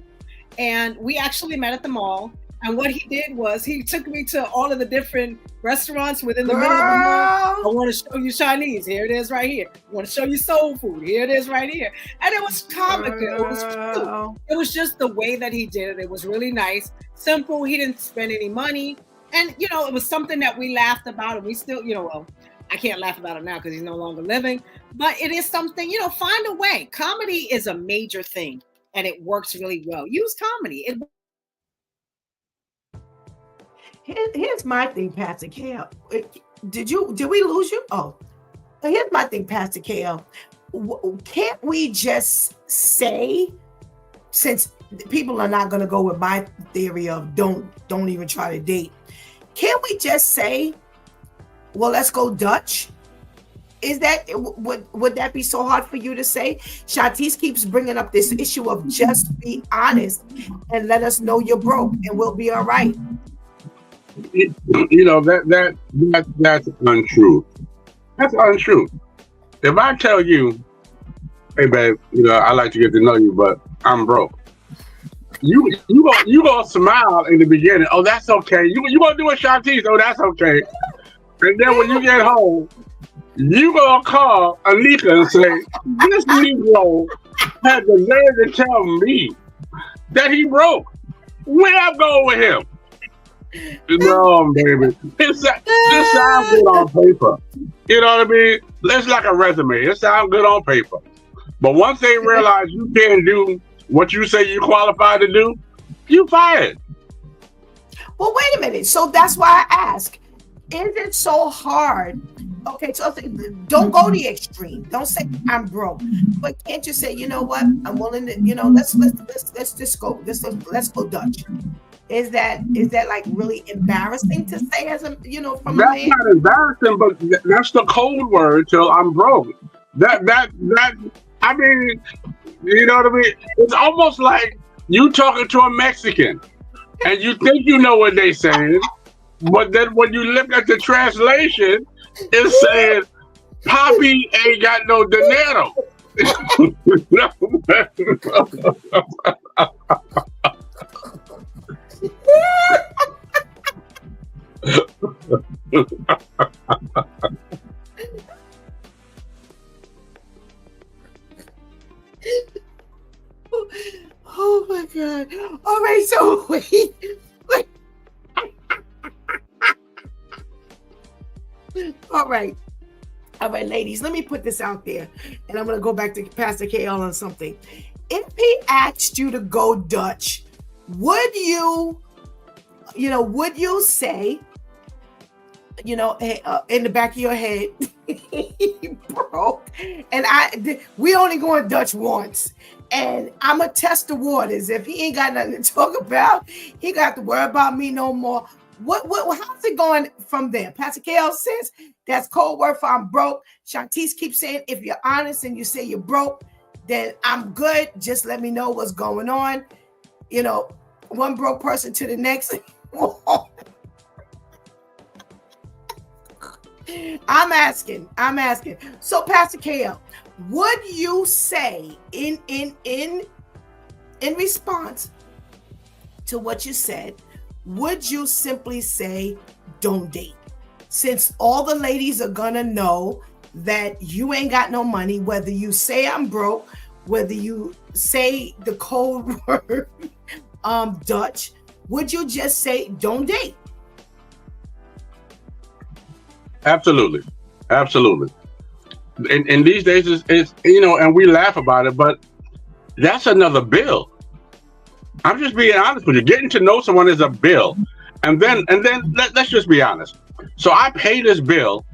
And we actually met at the mall. And what he did was he took me to all of the different restaurants within the middle of the mall. I want to show you Chinese. Here it is right here. I want to show you soul food. Here it is right here. And it was comical. It was cute. It was just the way that he did it. It was really nice, simple. He didn't spend any money. And, it was something that we laughed about. And we still, well, I can't laugh about it now because he's no longer living. But it is something, find a way. Comedy is a major thing. And it works really well. Use comedy. Here's my thing, Pastor Kale. Did we lose you? Oh, here's my thing, Pastor Kale. Can't we just say, since people are not going to go with my theory of don't even try to date, can't we just say, well, let's go Dutch? Is that would that be so hard for you to say? Shantice keeps bringing up this issue of just be honest and let us know you're broke and we'll be all right. That's untrue. That's untrue. If I tell you, hey babe, I like to get to know you, but I'm broke. You gonna smile in the beginning. Oh, that's okay. You gonna do a Shantice. Oh, that's okay. And then when you get home, you gonna call Anika and say, this Negro had the nerve to tell me that he broke. Where I'm going with him? No, baby. This sounds good on paper. You know what I mean? It's like a resume. It sounds good on paper. But once they realize you can't do what you say you qualified to do, you fired. Well, wait a minute. So that's why I ask, is it so hard? Okay, so don't go the extreme. Don't say I'm broke. But can't you say, you know what? I'm willing to, let's just go. Let's go Dutch. Is that like really embarrassing to say as a from that's a man? Not embarrassing, but that's the code word till I'm broke. That I mean, you know what I mean? It's almost like you talking to a Mexican and you think you know what they saying, but then when you look at the translation, it's saying Poppy ain't got no dinero. Oh my God. All right, so wait. All right, ladies, let me put this out there, and I'm going to go back to Pastor KL on something. If he asked you to go Dutch, would you say, in the back of your head, he broke, and we only going Dutch once, and I'm going to test the waters. If he ain't got nothing to talk about, he got to worry about me no more. How's it going from there? Pastor KL says that's code word for I'm broke. Shantice keeps saying if you're honest and you say you're broke, then I'm good. Just let me know what's going on. One broke person to the next. I'm asking. So, Pastor KL, would you say in response to what you said, would you simply say don't date? Since all the ladies are gonna know that you ain't got no money, whether you say I'm broke, whether you say the code word Dutch, would you just say don't date? Absolutely. And these days it's and we laugh about it, but that's another bill. I'm just being honest with you. Getting to know someone is a bill. And then let's just be honest. So I pay this bill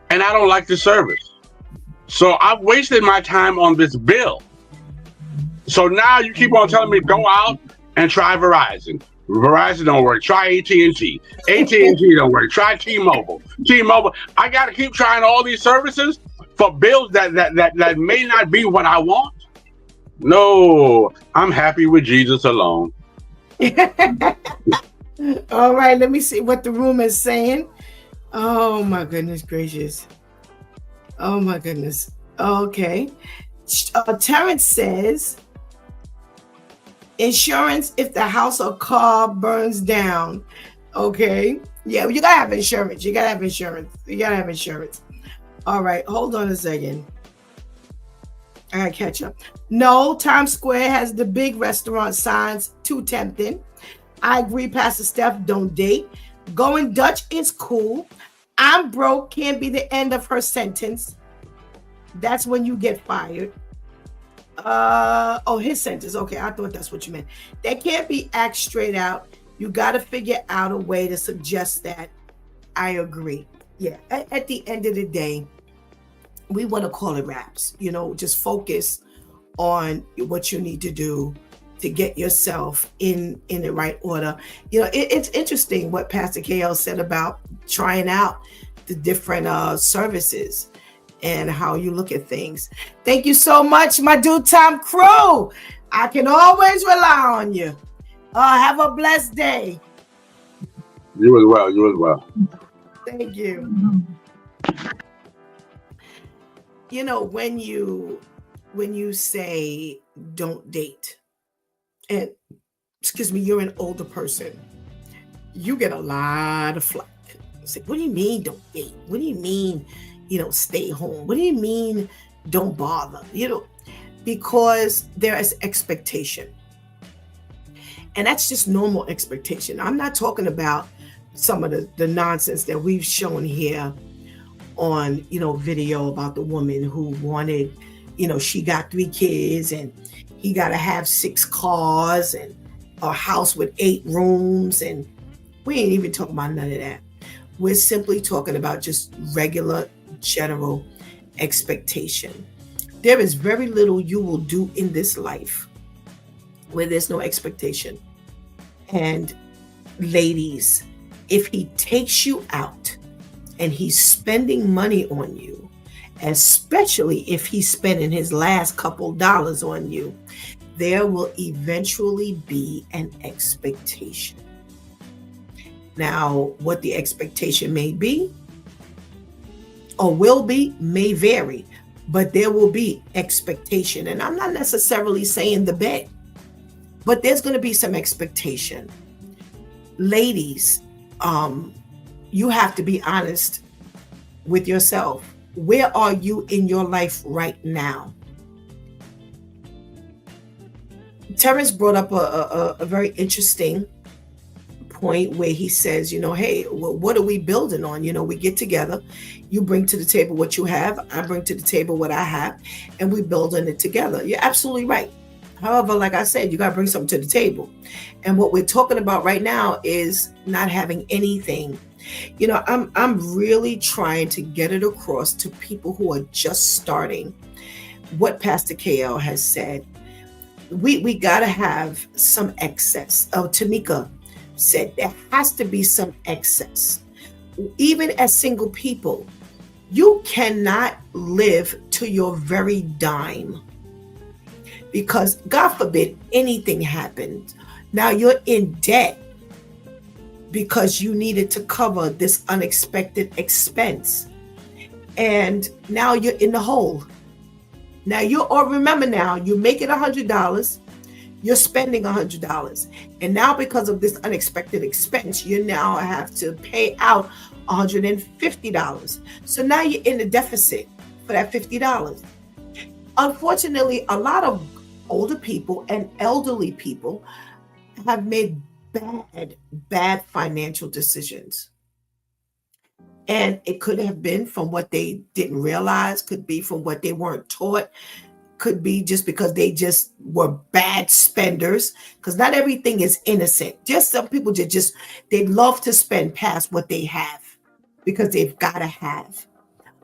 and I don't like the service. So I've wasted my time on this bill. So now you keep on telling me go out and try Verizon. Verizon don't work. Try AT&T. AT&T don't work. Try T-Mobile. T-Mobile. I got to keep trying all these services for bills that may not be what I want. No, I'm happy with Jesus alone. All right, let me see what the room is saying. Oh my goodness gracious. Oh my goodness. Okay. Terrence says, insurance if the house or car burns down. Okay. Yeah, you gotta have insurance. You gotta have insurance. All right, hold on a second. I gotta catch up. No, Times Square has the big restaurant signs. Too tempting. I agree, Pastor Steph. Don't date. Going Dutch is cool. I'm broke can't be the end of her sentence. That's when you get fired. His sentence. Okay, I thought that's what you meant. That can't be act straight out. You got to figure out a way to suggest that. I agree. Yeah. At the end of the day, we want to call it raps. Just focus on what you need to do to get yourself in the right order. It's interesting what Pastor KL said about trying out the different services and how you look at things. Thank you so much, my dude Tom Crew. I can always rely on you. Have a blessed day. You as well. You as well. Thank you. When you say don't date, and excuse me, you're an older person, you get a lot of flack. Say, what do you mean don't date? What do you mean, stay home? What do you mean don't bother? Because there is expectation. And that's just normal expectation. I'm not talking about some of the nonsense that we've shown here on, video about the woman who wanted, she got 3 kids and he got to have 6 cars and a house with 8 rooms. And we ain't even talking about none of that. We're simply talking about just regular, general expectation. There is very little you will do in this life where there's no expectation. And ladies, if he takes you out and he's spending money on you, especially if he's spending his last couple dollars on you, there will eventually be an expectation. Now, what the expectation may be or will be may vary, but there will be expectation. And I'm not necessarily saying the bed, but there's going to be some expectation. Ladies, you have to be honest with yourself. Where are you in your life right now? Terrence brought up a very interesting point where he says, hey, what are we building on? We get together, you bring to the table what you have, I bring to the table what I have, and we build on it together. You're absolutely right. However, like I said, you got to bring something to the table. And what we're talking about right now is not having anything. I'm really trying to get it across to people who are just starting what Pastor KL has said. We got to have some excess. Tamika said there has to be some excess. Even as single people, you cannot live to your very dime. Because God forbid anything happened. Now you're in debt because you needed to cover this unexpected expense. And now you're in the hole. Now remember now, you make it $100, you're spending $100. And now because of this unexpected expense, you now have to pay out $150. So now you're in the deficit for that $50. Unfortunately, a lot of older people and elderly people have made bad financial decisions. And it could have been from what they didn't realize, could be from what they weren't taught, could be just because they just were bad spenders, because not everything is innocent. Just some people they love to spend past what they have because they've got to have.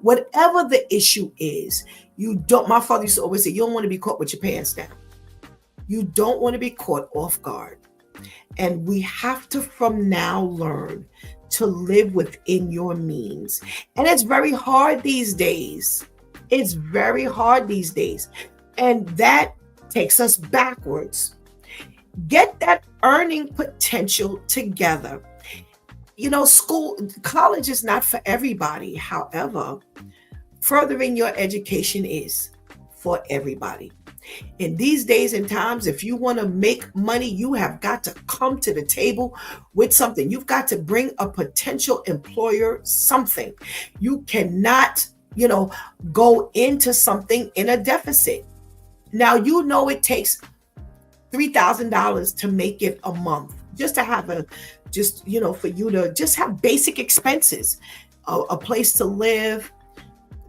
Whatever the issue is, my father used to always say, you don't want to be caught with your pants down. You don't want to be caught off guard. And we have to from now learn to live within your means. And it's very hard these days. It's very hard these days. And that takes us backwards. Get that earning potential together. College is not for everybody. However, furthering your education is for everybody. In these days and times, if you want to make money, you have got to come to the table with something. You've got to bring a potential employer something. You cannot, go into something in a deficit. Now, it takes $3,000 to make it a month, just to have for you to just have basic expenses, a place to live,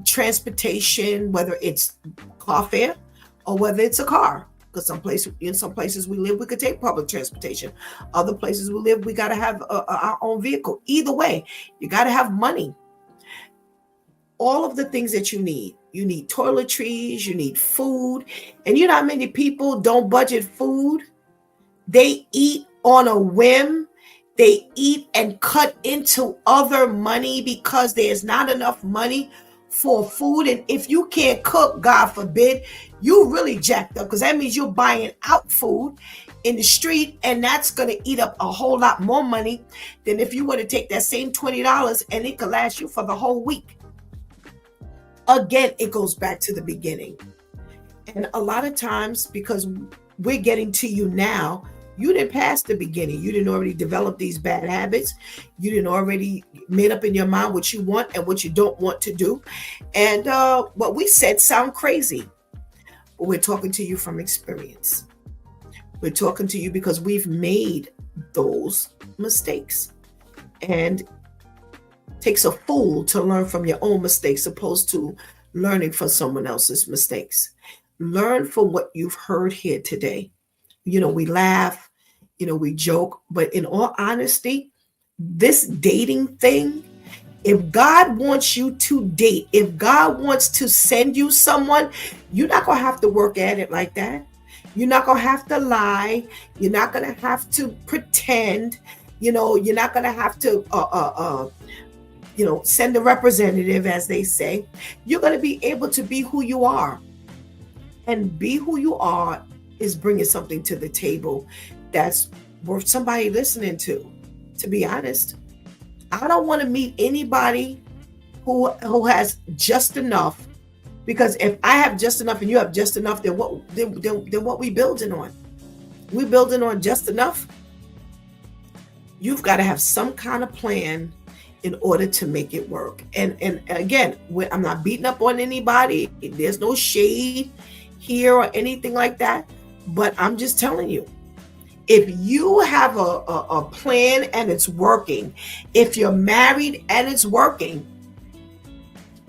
transportation, whether it's car fare or whether it's a car. Because in some places we live, we could take public transportation. Other places we live, we got to have our own vehicle. Either way, you got to have money. All of the things that you need. You need toiletries, you need food. And you know how many people don't budget food? They eat on a whim. They eat and cut into other money because there's not enough money for food. And if you can't cook, God forbid, you really jacked up, because that means you're buying out food in the street, and that's going to eat up a whole lot more money than if you were to take that same $20 and it could last you for the whole week. Again, it goes back to the beginning. And a lot of times, because we're getting to you now, you didn't pass the beginning. You didn't already develop these bad habits. You didn't already made up in your mind what you want and what you don't want to do. And what we said sound crazy, but we're talking to you from experience. We're talking to you because we've made those mistakes. And it takes a fool to learn from your own mistakes opposed to learning from someone else's mistakes. Learn from what you've heard here today. We laugh, we joke, but in all honesty, this dating thing, if God wants you to date, if God wants to send you someone, you're not going to have to work at it like that. You're not going to have to lie. You're not going to have to pretend. You're not going to have to, send a representative, as they say. You're going to be able to be who you are. And be who you are is bringing something to the table that's worth somebody listening to be honest. I don't want to meet anybody who has just enough, because if I have just enough and you have just enough, then what we building on? We building on just enough? You've got to have some kind of plan in order to make it work. And again, I'm not beating up on anybody. There's no shade here or anything like that. But I'm just telling you, if you have a plan and it's working, if you're married and it's working,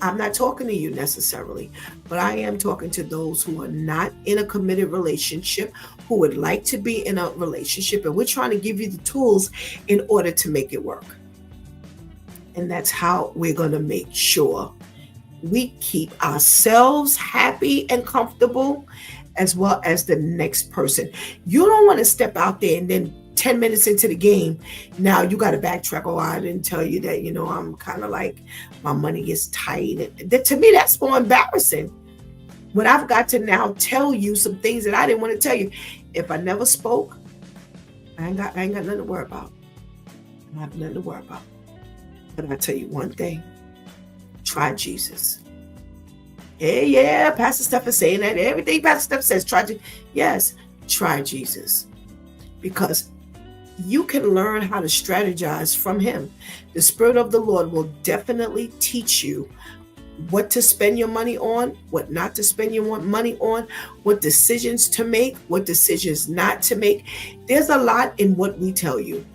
I'm not talking to you necessarily, but I am talking to those who are not in a committed relationship, who would like to be in a relationship, and we're trying to give you the tools in order to make it work. And that's how we're going to make sure we keep ourselves happy and comfortable, as well as the next person. You don't want to step out there and then 10 minutes into the game, now you got to backtrack. Oh, I didn't tell you that, I'm kind of like, my money is tight. To me, that's more embarrassing. When I've got to now tell you some things that I didn't want to tell you. If I never spoke, I ain't got nothing to worry about. I have nothing to worry about. But I tell you one thing, try Jesus. Yeah, Pastor Steph is saying that. Everything Pastor Steph says, try Jesus. Yes, try Jesus. Because you can learn how to strategize from him. The Spirit of the Lord will definitely teach you what to spend your money on, what not to spend your money on, what decisions to make, what decisions not to make. There's a lot in what we tell you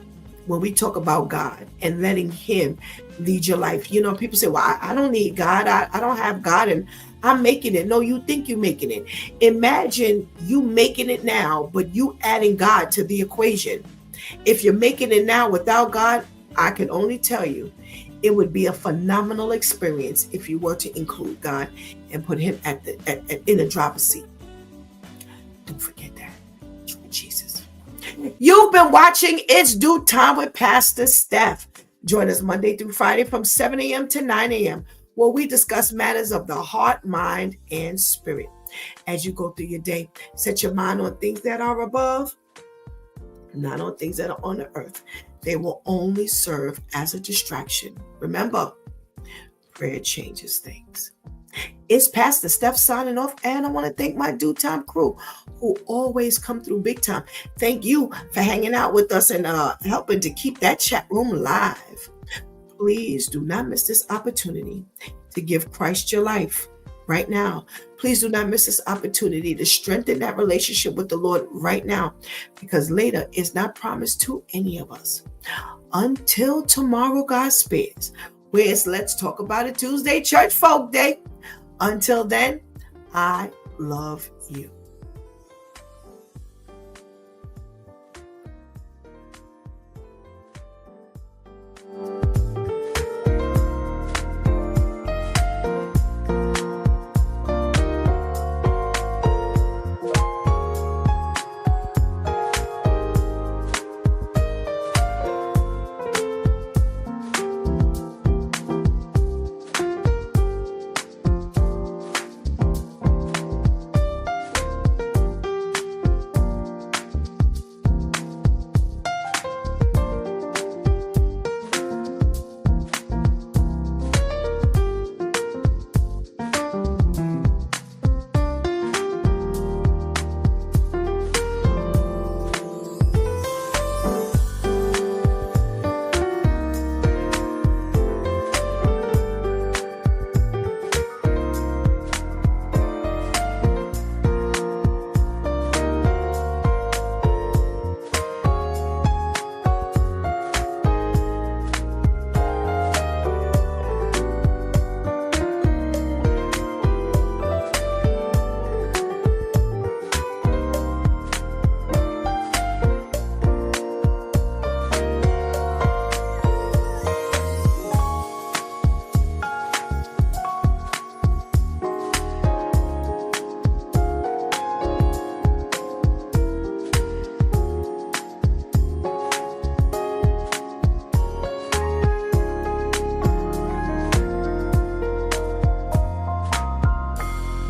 when we talk about God and letting him lead your life. People say, well, I don't need God. I don't have God and I'm making it. No, you think you're making it. Imagine you making it now, but you adding God to the equation. If you're making it now without God, I can only tell you, It would be a phenomenal experience if you were to include God and put him in the driver's seat. Don't forget that. Jesus. You've been watching It's Due Time with Pastor Steph. Join us Monday through Friday from 7 a.m. to 9 a.m. where we discuss matters of the heart, mind, and spirit. As you go through your day, set your mind on things that are above, not on things that are on the earth. They will only serve as a distraction. Remember, prayer changes things. It's Pastor Steph signing off, and I want to thank my Due Time crew who always come through big time. Thank you for hanging out with us and helping to keep that chat room live. Please do not miss this opportunity to give Christ your life right now. Please do not miss this opportunity to strengthen that relationship with the Lord right now, because later is not promised to any of us. Until tomorrow, God spares, where it's Let's Talk About It Tuesday, Church Folk Day. Until then, I love you.